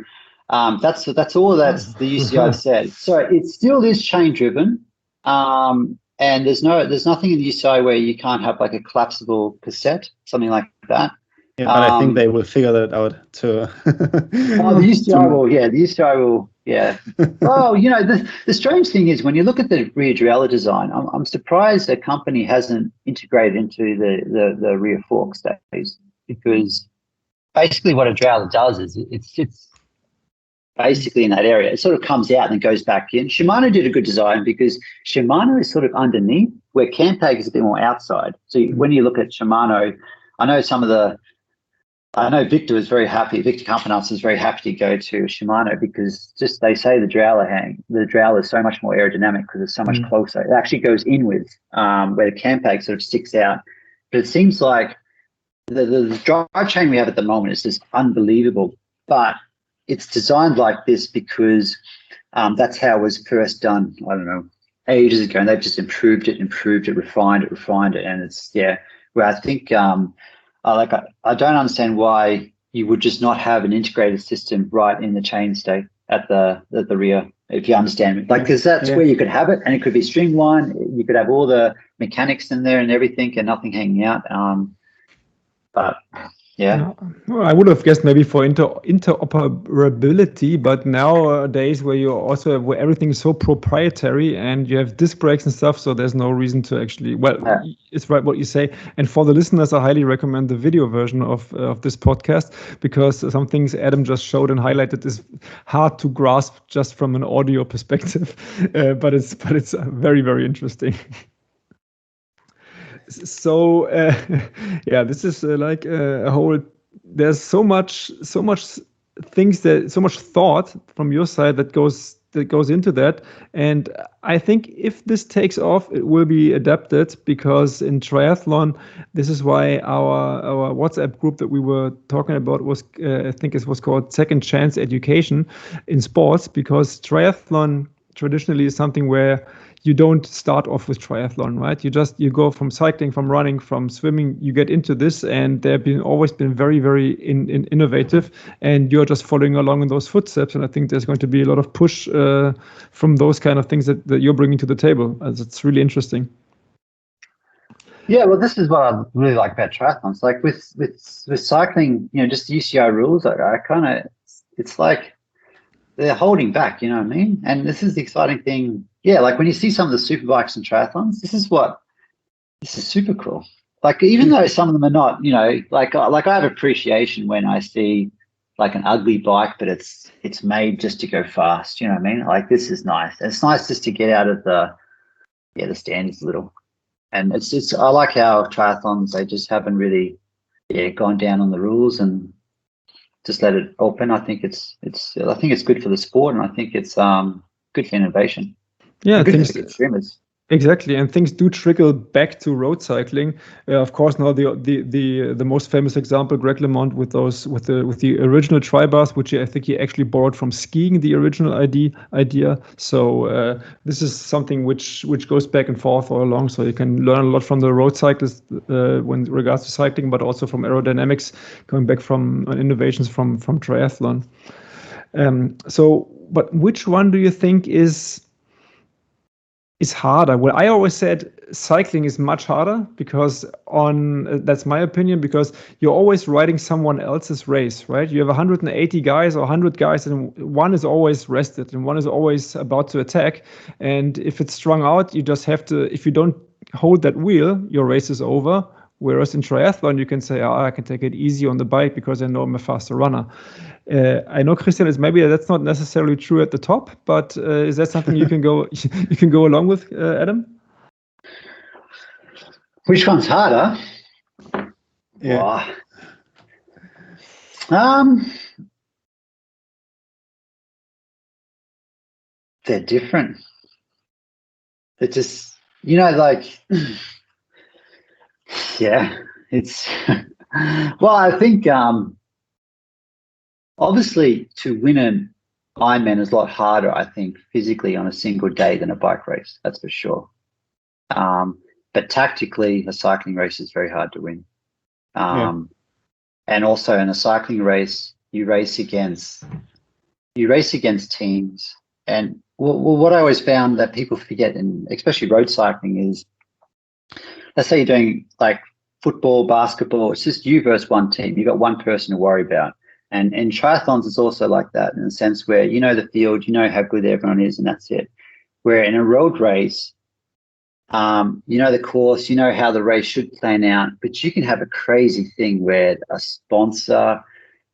that's all that's the UCI said. So it still is chain driven. And there's nothing in the UCI where you can't have a collapsible cassette, something like that. Yeah, but I think they will figure that out too. The UCI will, yeah. The UCI will, yeah. Well, the strange thing is when you look at the rear derailleur design, I'm surprised a company hasn't integrated into the rear fork stays, because basically what a derailleur does is it sits basically in that area. It sort of comes out and then goes back in. Shimano did a good design because Shimano is sort of underneath, where Campag is a bit more outside. So when you look at Shimano, I know Victor was very happy. Victor Campanus was very happy to go to Shimano because just they say the derailleur is so much more aerodynamic because it's so much closer. It actually goes inwards, where the Campag sort of sticks out. But it seems like the drive chain we have at the moment is just unbelievable. But it's designed like this because that's how it was first done, I don't know, ages ago. And they've just improved it, refined it. And it's, where I think... I don't understand why you would just not have an integrated system right in the chainstay at the rear, if you understand me. Because that's where you could have it, and it could be streamlined. You could have all the mechanics in there and everything, and nothing hanging out. But yeah, well, I would have guessed maybe for interoperability, but nowadays where everything is so proprietary and you have disc brakes and stuff, so there's no reason to actually. It's right what you say. And for the listeners, I highly recommend the video version of this podcast, because some things Adam just showed and highlighted is hard to grasp just from an audio perspective, but it's very, very interesting. So this is a whole. There's so much things so much thought from your side that goes into that, and I think if this takes off, it will be adapted, because in triathlon, this is why our WhatsApp group that we were talking about was I think it was called Second Chance Education in Sports, because triathlon traditionally is something where you don't start off with triathlon, right? You go from cycling, from running, from swimming, you get into this, and they've always been very, very innovative, and you're just following along in those footsteps. And I think there's going to be a lot of push from those kind of things that you're bringing to the table. It's really interesting. Yeah, well, this is what I really like about triathlons. Like with cycling, just the UCI rules, it's like they're holding back, you know what I mean? And this is the exciting thing. Yeah, like when you see some of the super bikes and triathlons, this is super cool. Like even though some of them are not, like I have appreciation when I see like an ugly bike, but it's made just to go fast, you know what I mean? Like this is nice. It's nice just to get out of the standards a little. And it's I like how triathlons, they just haven't really gone down on the rules and just let it open. I think it's good for the sport, and I think it's good for innovation. Yeah, good for consumers. Exactly, and things do trickle back to road cycling. Of course, now the most famous example, Greg LeMond, with the original tri-bars, which I think he actually borrowed from skiing, the original idea. So this is something which goes back and forth all along. So you can learn a lot from the road cyclists when regards to cycling, but also from aerodynamics, going back from innovations from triathlon. But which one do you think is harder? Well, I always said cycling is much harder because that's my opinion, because you're always riding someone else's race, right? You have 180 guys or 100 guys, and one is always rested and one is always about to attack. And if it's strung out, you just have to, if you don't hold that wheel, your race is over. Whereas in triathlon, you can say, I can take it easy on the bike because I know I'm a faster runner. I know, Christian, maybe that's not necessarily true at the top, but is that something you can go along with, Adam? Which one's harder? Yeah. They're different. They're just, like, yeah, it's, well, I think, obviously to win an Ironman is a lot harder, I think, physically on a single day than a bike race, that's for sure. But tactically, a cycling race is very hard to win. And also in a cycling race, you race against teams. And what I always found that people forget, and especially road cycling, is, let's say you're doing like football, basketball, it's just you versus one team. You've got one person to worry about. And in triathlons, it's also like that, in a sense where you know the field, you know how good everyone is, and that's it. Where in a road race, you know the course, you know how the race should plan out, but you can have a crazy thing where a sponsor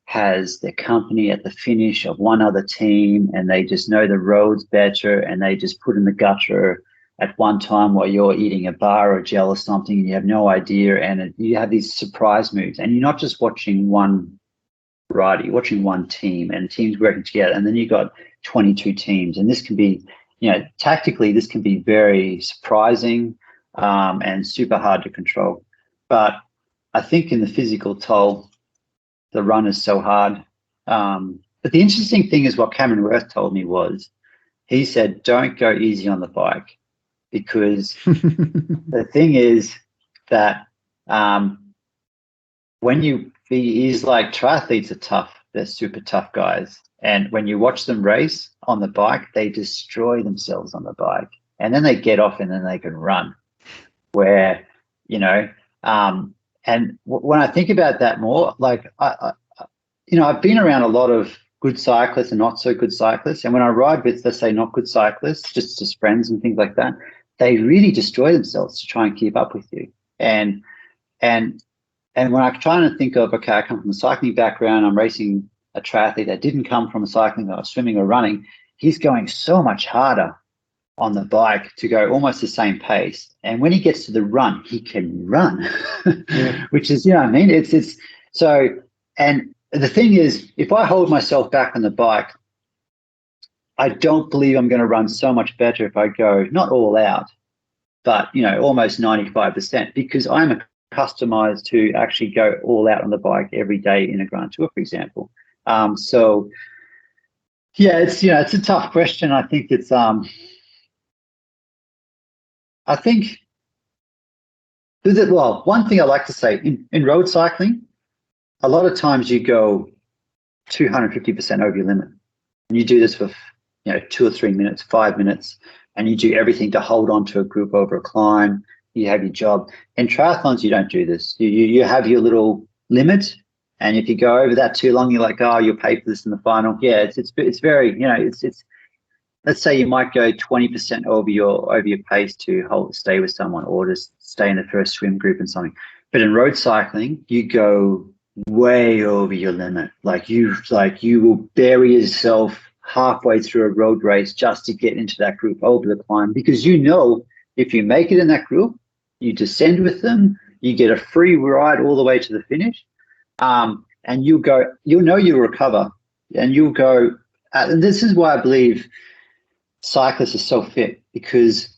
has their company at the finish of one other team, and they just know the roads better, and they just put in the gutter at one time while you're eating a bar or gel or something, and you have no idea, and you have these surprise moves, and you're not just watching one rider, you're watching one team, and teams working together, and then you've got 22 teams, and this can be, tactically, this can be very surprising and super hard to control. But I think in the physical toll, the run is so hard. But the interesting thing is what Cam Wurf told me was, he said, don't go easy on the bike, because the thing is that he's like, triathletes are tough. They're super tough guys. And when you watch them race on the bike, they destroy themselves on the bike. And then they get off and then they can run. Where, and when I think about that more, like, I've been around a lot of good cyclists and not so good cyclists. And when I ride with, let's say, not good cyclists, just friends and things like that, they really destroy themselves to try and keep up with you. And when I'm trying to think of, okay, I come from a cycling background, I'm racing a triathlete that didn't come from a cycling or swimming or running, he's going so much harder on the bike to go almost the same pace. And when he gets to the run, he can run, which is, it's so, and the thing is, if I hold myself back on the bike, I don't believe I'm going to run so much better if I go not all out, but, almost 95%, because I'm customized to actually go all out on the bike every day in a Grand Tour, for example. So Yeah, it's it's a tough question. I think it's I think well, one thing I like to say in road cycling, a lot of times you go 250% over your limit, and you do this for 2 or 3 minutes, 5 minutes, and you do everything to hold on to a group over a climb. You have your job. In triathlons, you don't do this. You have your little limit, and if you go over that too long, you're like, oh, you'll pay for this in the final. Yeah, it's very it's. Let's say you might go 20% over your pace to stay with someone, or just stay in the first swim group and something. But in road cycling, you go way over your limit. Like you will bury yourself halfway through a road race just to get into that group over the climb, because if you make it in that group, you descend with them, you get a free ride all the way to the finish, and you'll recover, and you'll go. And this is why I believe cyclists are so fit, because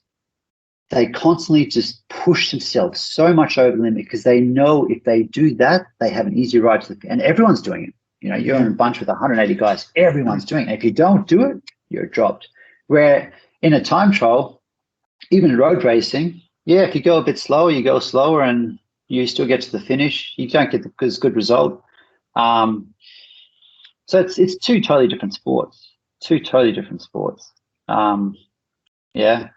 they constantly just push themselves so much over the limit, because they know if they do that, they have an easy ride to the, and everyone's doing it. You're in a bunch with 180 guys, everyone's doing it. If you don't do it, you're dropped. Where in a time trial, even in road racing, if you go a bit slower, you go slower and you still get to the finish. You don't get as good result. So it's two totally different sports. Yeah,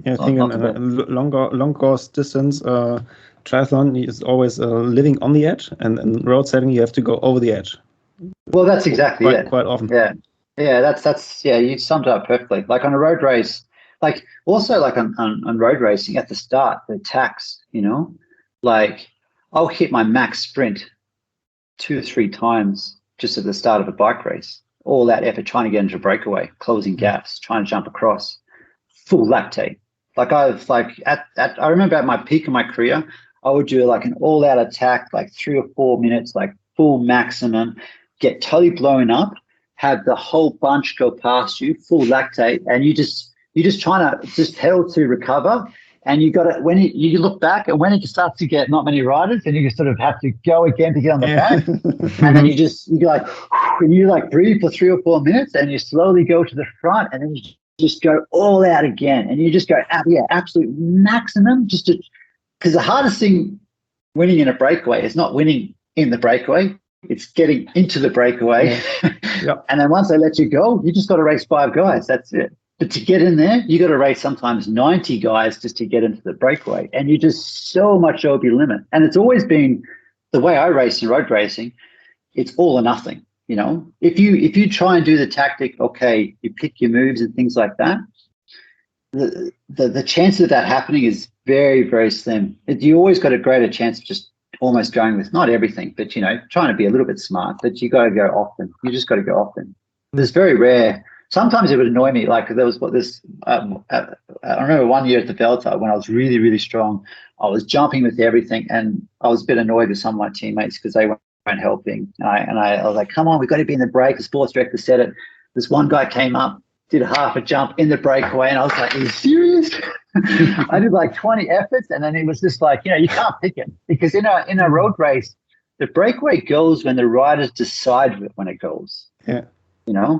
I think in a long course distance triathlon is always living on the edge, and in road cycling you have to go over the edge. Well, that's exactly it. Quite often. Yeah. That's you summed it up perfectly. Like on a road race, like also like on road racing at the start, the attacks. Like I'll hit my max sprint 2 or 3 times just at the start of a bike race. All that effort trying to get into a breakaway, closing gaps, trying to jump across, full lactate. Like I remember at my peak of my career, I would do like an all-out attack, like 3 or 4 minutes, like full maximum, get totally blown up, have the whole bunch go past you, full lactate, and you're just trying to just pedal to recover. And you got to, when you look back, and when it starts to get not many riders, and you sort of have to go again to get on the back, and then you breathe for 3 or 4 minutes, and you slowly go to the front, and then you just go all out again, and you just go absolute maximum, because the hardest thing winning in a breakaway is not winning in the breakaway, it's getting into the breakaway. Yep. And then once they let you go, you just got to race 5 guys. That's it. But to get in there, you got to race sometimes 90 guys just to get into the breakaway, and you're just so much over your limit. And it's always been the way I race in road racing. It's all or nothing. If you try and do the tactic, okay, you pick your moves and things like that, the chance of that happening is very, very slim. You always got a greater chance of just almost going with not everything, but trying to be a little bit smart. But you got to go often. You just got to go often. It's very rare. Sometimes it would annoy me. Like there was I remember one year at the Vuelta when I was really, really strong. I was jumping with everything, and I was a bit annoyed with some of my teammates because they weren't helping. And I was like, come on, we've got to be in the break. The sports director said it. This one guy came up, did half a jump in the breakaway, and I was like, are you serious? I did like 20 efforts, and then it was just like, you can't pick it, because in a road race, the breakaway goes when the riders decide when it goes. Yeah.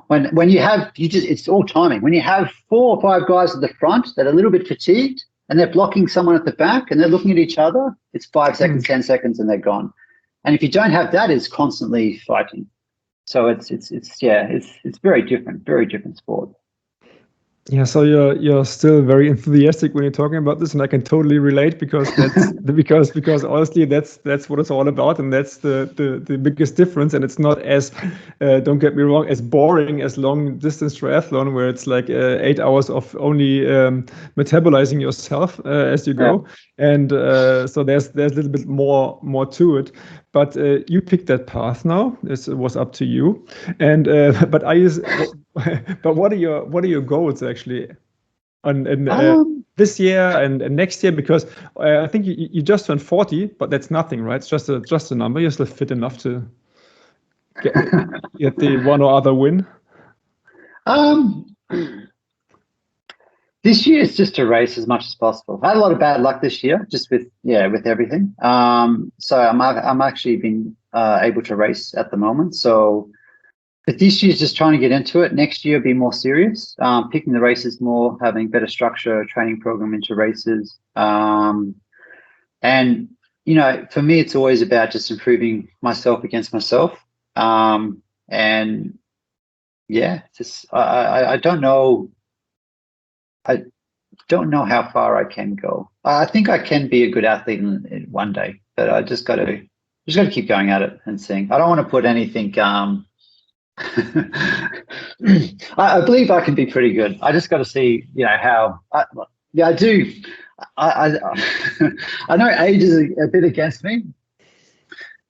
When you have, it's all timing. When you have 4 or 5 guys at the front that are a little bit fatigued, and they're blocking someone at the back, and they're looking at each other, it's 5 seconds, 10 seconds, and they're gone. And if you don't have that, it's constantly fighting. So it's very different sport. Yeah, so you're still very enthusiastic when you're talking about this, and I can totally relate, because that's because honestly that's what it's all about, and that's the biggest difference. And it's not as don't get me wrong, as boring as long distance triathlon, where it's like 8 hours of only metabolizing yourself as you go, and so there's a little bit more to it. But you picked that path now. It was up to you. And but what are your goals actually on this year and next year? Because I think you just turned 40, but that's nothing, right? It's just a number. You're still fit enough to get the one or other win. This year is just to race as much as possible. I had a lot of bad luck this year, just with everything. So I'm actually been able to race at the moment. So But this year's just trying to get into it. Next year, be more serious, picking the races more, having better structure, training program into races. And, you know, for me, it's always about just improving myself against myself. And yeah, just I don't know. I don't know how far I can go. I think I can be a good athlete in one day, but I just got to keep going at it and seeing. I don't want to put anything. I believe I can be pretty good. I just got to see, you know, how. I do. I know age is a bit against me,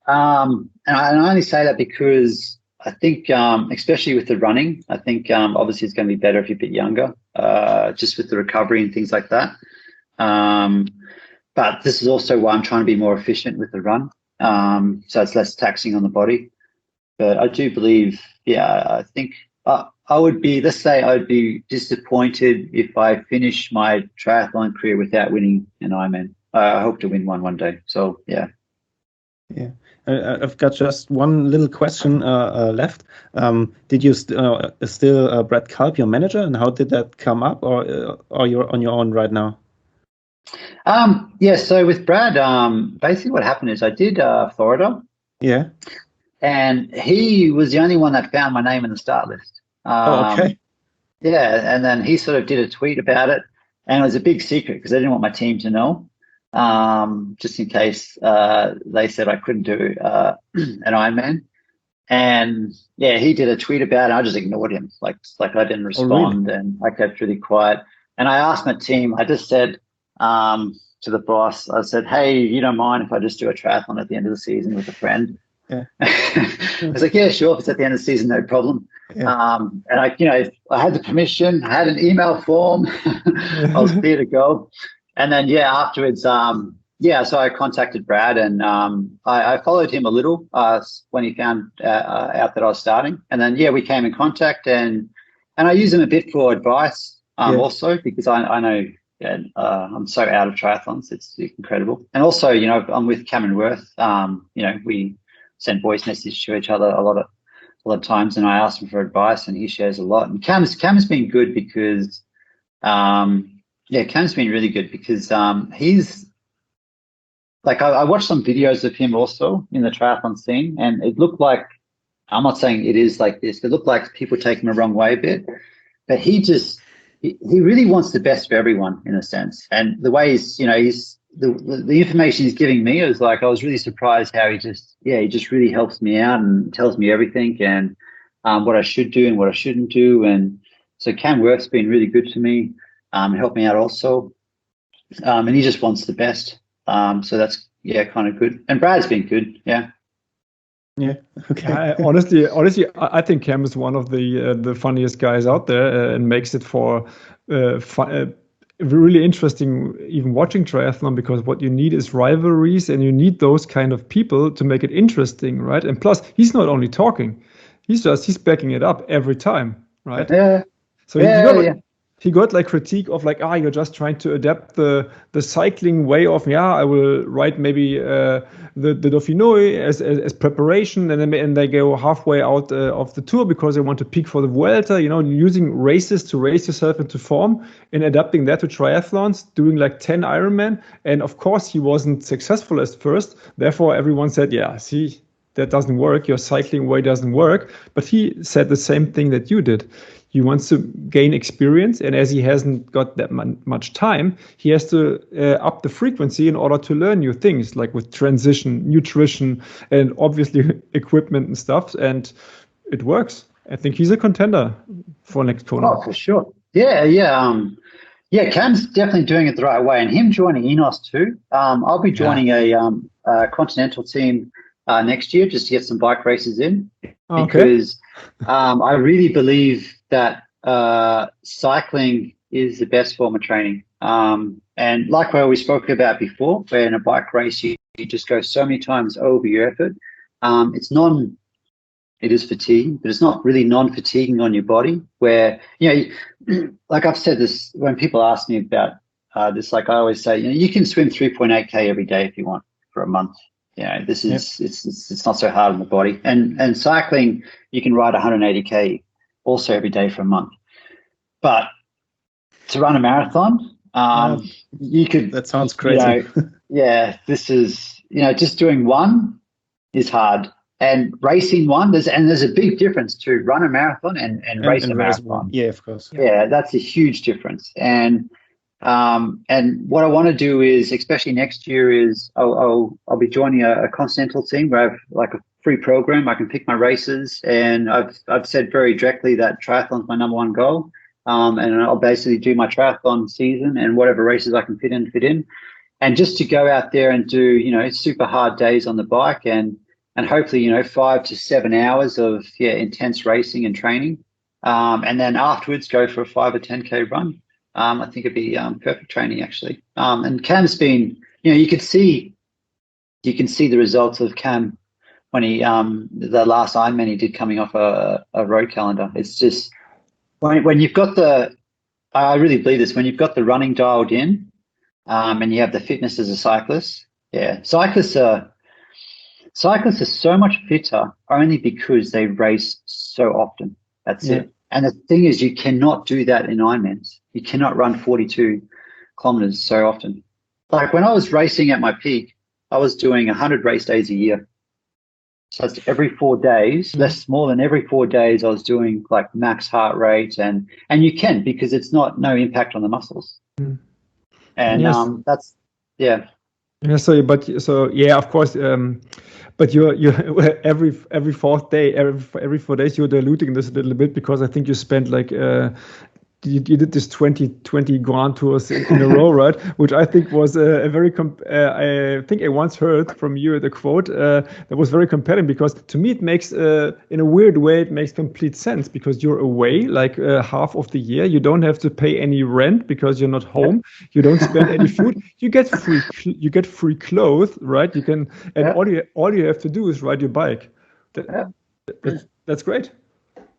and I only say that because I think, especially with the running, I think obviously it's going to be better if you're a bit younger, just with the recovery and things like that. But this is also why I'm trying to be more efficient with the run, so it's less taxing on the body. But I do believe, yeah, I think I would be, let's say I would be disappointed if I finish my triathlon career without winning an Ironman. I hope to win one day. So, yeah. Yeah. I've got just one little question left. Did you still Brad Culp, your manager, and how did that come up, or are you on your own right now? Yeah, so with Brad, basically what happened is I did Florida. Yeah. And he was the only one that found my name in the start list. Okay. Yeah, and then he sort of did a tweet about it, and it was a big secret because I didn't want my team to know, just in case they said I couldn't do an Ironman. And yeah, he did a tweet about it. I just ignored him, like I didn't respond, really? and I kept really quiet. And I asked my team. I just said to the boss, I said, "Hey, you don't mind if I just do a triathlon at the end of the season with a friend?" Yeah. I was like, yeah, sure. If it's at the end of the season, no problem. Yeah. And I had the permission. I had an email form. I was clear to go. And then, yeah, afterwards, so I contacted Brad, and I followed him a little when he found out that I was starting. And then, yeah, we came in contact, and I use him a bit for advice also, because I know I'm so out of triathlons. It's incredible. And also, you know, I'm with Cam Wurf. You know, we send voice messages to each other a lot of times, and I ask him for advice, and he shares a lot. And Cam's been good because, Cam's been really good because he's like, I watched some videos of him also in the triathlon scene, and it looked like, I'm not saying it is like this, it looked like people take him the wrong way a bit, but he really wants the best for everyone in a sense. And the way he's the information he's giving me is like, I was really surprised how he just really helps me out and tells me everything, and what I should do and what I shouldn't do. And so Cam Wurf's been really good to me, helped me out also. And he just wants the best. So that's, kind of good. And Brad's been good. Yeah. Yeah. Okay. Honestly, I think Cam is one of the funniest guys out there, and makes it for really interesting even watching triathlon, because what you need is rivalries, and you need those kind of people to make it interesting, right? And plus, he's not only talking, he's backing it up every time, right? Yeah. So he got like critique of like, you're just trying to adapt the cycling way of, I will ride maybe the Dauphiné as preparation, and they go halfway out of the tour because they want to peak for the Vuelta, using races to race yourself into form, and adapting that to triathlons, doing like 10 Ironman. And of course he wasn't successful at first, therefore everyone said, see, that doesn't work, your cycling way doesn't work. But he said the same thing that you did. He wants to gain experience, and as he hasn't got that much time, he has to up the frequency in order to learn new things, like with transition, nutrition, and obviously equipment and stuff. And it works. I think he's a contender for next Kona. Oh, for sure. Yeah. Cam's definitely doing it the right way, and him joining Enos too. I'll be joining a continental team next year just to get some bike races in, because I really believe that cycling is the best form of training. And like we spoke about before, where in a bike race you just go so many times over your effort. It is fatigue, but it's not really non-fatiguing on your body, where, like I've said this, when people ask me about this, like I always say, you can swim 3.8K every day if you want for a month. this is it's not so hard on the body. And cycling, you can ride 180k also every day for a month. But to run a marathon, you could. That sounds crazy. This is just doing one is hard, and racing one there's a big difference to run a marathon and race a marathon. Yeah, of course. Yeah, that's a huge difference. And what I want to do is, especially next year, is I'll be joining a continental team where I have like a free program. I can pick my races, and I've said very directly that triathlon's my number one goal. And I'll basically do my triathlon season and whatever races I can fit in, and just to go out there and do super hard days on the bike and hopefully 5 to 7 hours of intense racing and training, and then afterwards go for a 5 or 10k run. I think it'd be perfect training actually. And Cam's been, you can see the results of Cam when he the last Ironman he did coming off a road calendar. It's just when you've got I really believe this, when you've got the running dialed in, and you have the fitness as a cyclist. Yeah, cyclists are so much fitter only because they race so often. That's it. And the thing is, you cannot do that in Ironmans. You cannot run 42 kilometers so often. Like when I was racing at my peak, I was doing 100 race days a year. So that's every 4 days, less more than every 4 days. I was doing like max heart rate, and you can, because it's no impact on the muscles. And that's Yeah. Of course. But you're every fourth day, every 4 days, you're diluting this a little bit, because I think you spent like you did this 20 Grand Tours in a row, right? Which I think was a very I think I once heard from you the quote that was very compelling, because to me it makes in a weird way it makes complete sense, because you're away like half of the year. You don't have to pay any rent because you're not home. You don't spend any food. You get free clothes, right? You can, and all you have to do is ride your bike. That's great.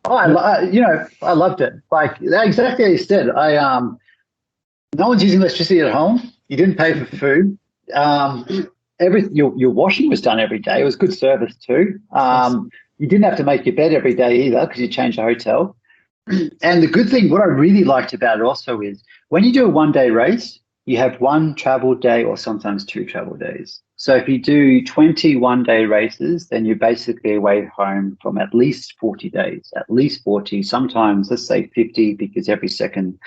Oh, I loved it. Like exactly as you said. No one's using electricity at home. You didn't pay for food. Your washing was done every day. It was good service too. You didn't have to make your bed every day either, because you changed the hotel. And the good thing, what I really liked about it also, is when you do a 1 day race, you have 1 travel day or sometimes 2 travel days. So if you do 20 1-day races, then you're basically away home from at least 40 days, at least 40, sometimes let's say 50, because every second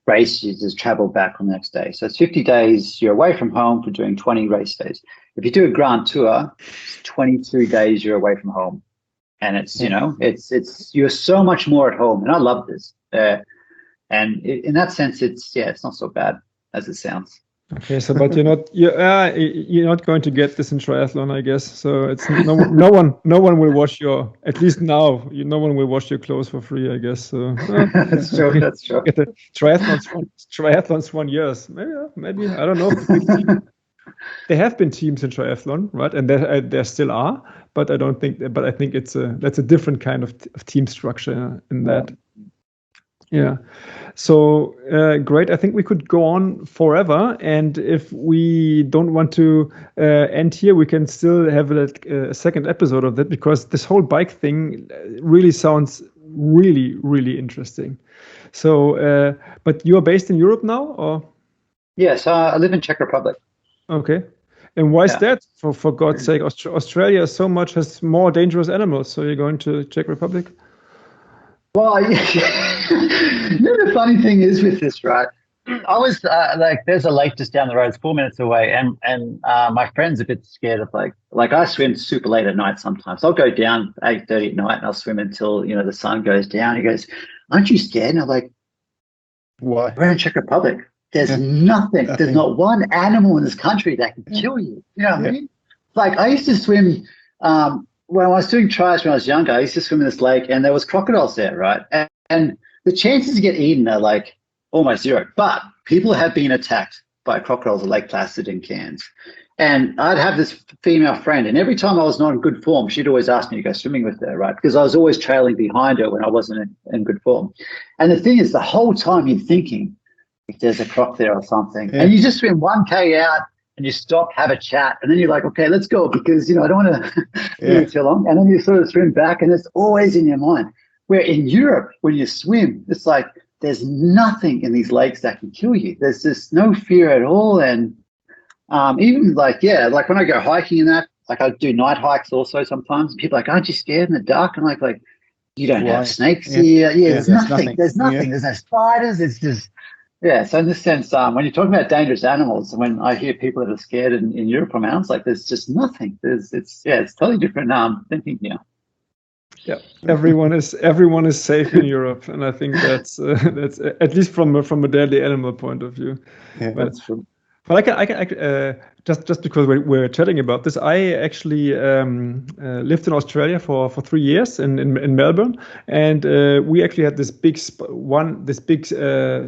race you just travel back on the next day. So it's 50 days you're away from home for doing 20 race days. If you do a Grand Tour, it's 22 days you're away from home. And it's, it's you're so much more at home. And I love this. And in that sense, it's not so bad as it sounds. Okay, so but you're not going to get this in triathlon, I guess. So it's no one will wash your, at least now, no one will wash your clothes for free, I guess. So that's true. That's true. Get the triathlon's 1 year. Maybe I don't know. There have been teams in triathlon, right? And there still are, but I don't think. But I think that's a different kind of team structure in that. Yeah. So great. I think we could go on forever, and if we don't want to end here, we can still have a second episode of that, because this whole bike thing really sounds really, really interesting. So, but you are based in Europe now, or? Yes, I live in Czech Republic. Okay. And why is that? For God's sake, Australia has more dangerous animals. So you're going to Czech Republic? Well, the funny thing is with this, right? I was there's a lake just down the road, it's 4 minutes away, and my friend's a bit scared of like I swim super late at night sometimes. I'll go down 8:30 at night and I'll swim until the sun goes down. He goes, "Aren't you scared?" And I'm like, "Why? We're in Czech Republic. There's nothing. There's not one animal in this country that can kill you." You know what I mean? Like I used to swim. When I was doing tries when I was younger, I used to swim in this lake, and there was crocodiles there, right? And the chances to get eaten are like almost zero. But people have been attacked by crocodiles at Lake Placid in Cairns. And I'd have this female friend, and every time I was not in good form, she'd always ask me to go swimming with her, right? Because I was always trailing behind her when I wasn't in good form. And the thing is, the whole time you're thinking, if there's a croc there or something, and you just swim 1K out, and you stop, have a chat, and then you're like, okay, let's go, because I don't want to be too long. And then you sort of swim back, and it's always in your mind. Where in Europe, when you swim, it's like there's nothing in these lakes that can kill you. There's just no fear at all. And even like when I go hiking and that, like I do night hikes also sometimes. People are like, aren't you scared in the dark? And like you don't have snakes here. There's nothing. There's nothing. There's no spiders. It's just so in this sense, when you're talking about dangerous animals, when I hear people that are scared in Europe from mountains, like there's just nothing. It's totally different thinking here. Yeah, everyone is safe in Europe, and I think that's at least from a deadly animal point of view. Yeah, that's true. But I can just because we're chatting about this, I actually lived in Australia for 3 years in Melbourne, and we actually had this big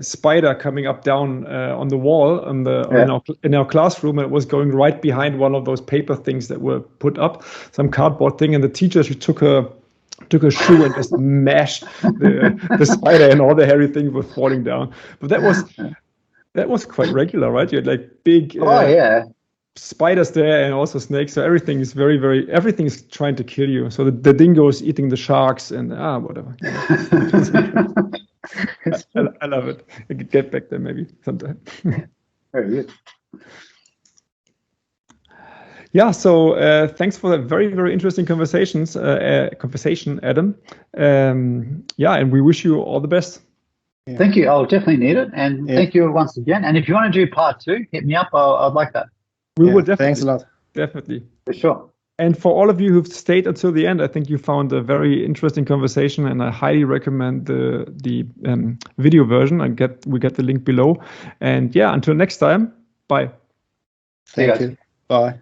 spider coming up down on the wall in our classroom, and it was going right behind one of those paper things that were put up, some cardboard thing, and the teacher, she took her shoe and just mashed the spider, and all the hairy things were falling down. But that was quite regular, right? You had like big spiders there, and also snakes. So everything is everything is trying to kill you. So the dingo is eating the sharks, and whatever. I love it. I could get back there maybe sometime. Very good. Yeah, so thanks for that very, very interesting conversation, Adam. And we wish you all the best. Yeah. Thank you. I'll definitely need it. And thank you once again. And if you want to do part 2, hit me up. I'd like that. We will definitely. Thanks a lot. Definitely. For sure. And for all of you who've stayed until the end, I think you found a very interesting conversation, and I highly recommend the video version. We get the link below. And until next time, bye. Thank you. Bye.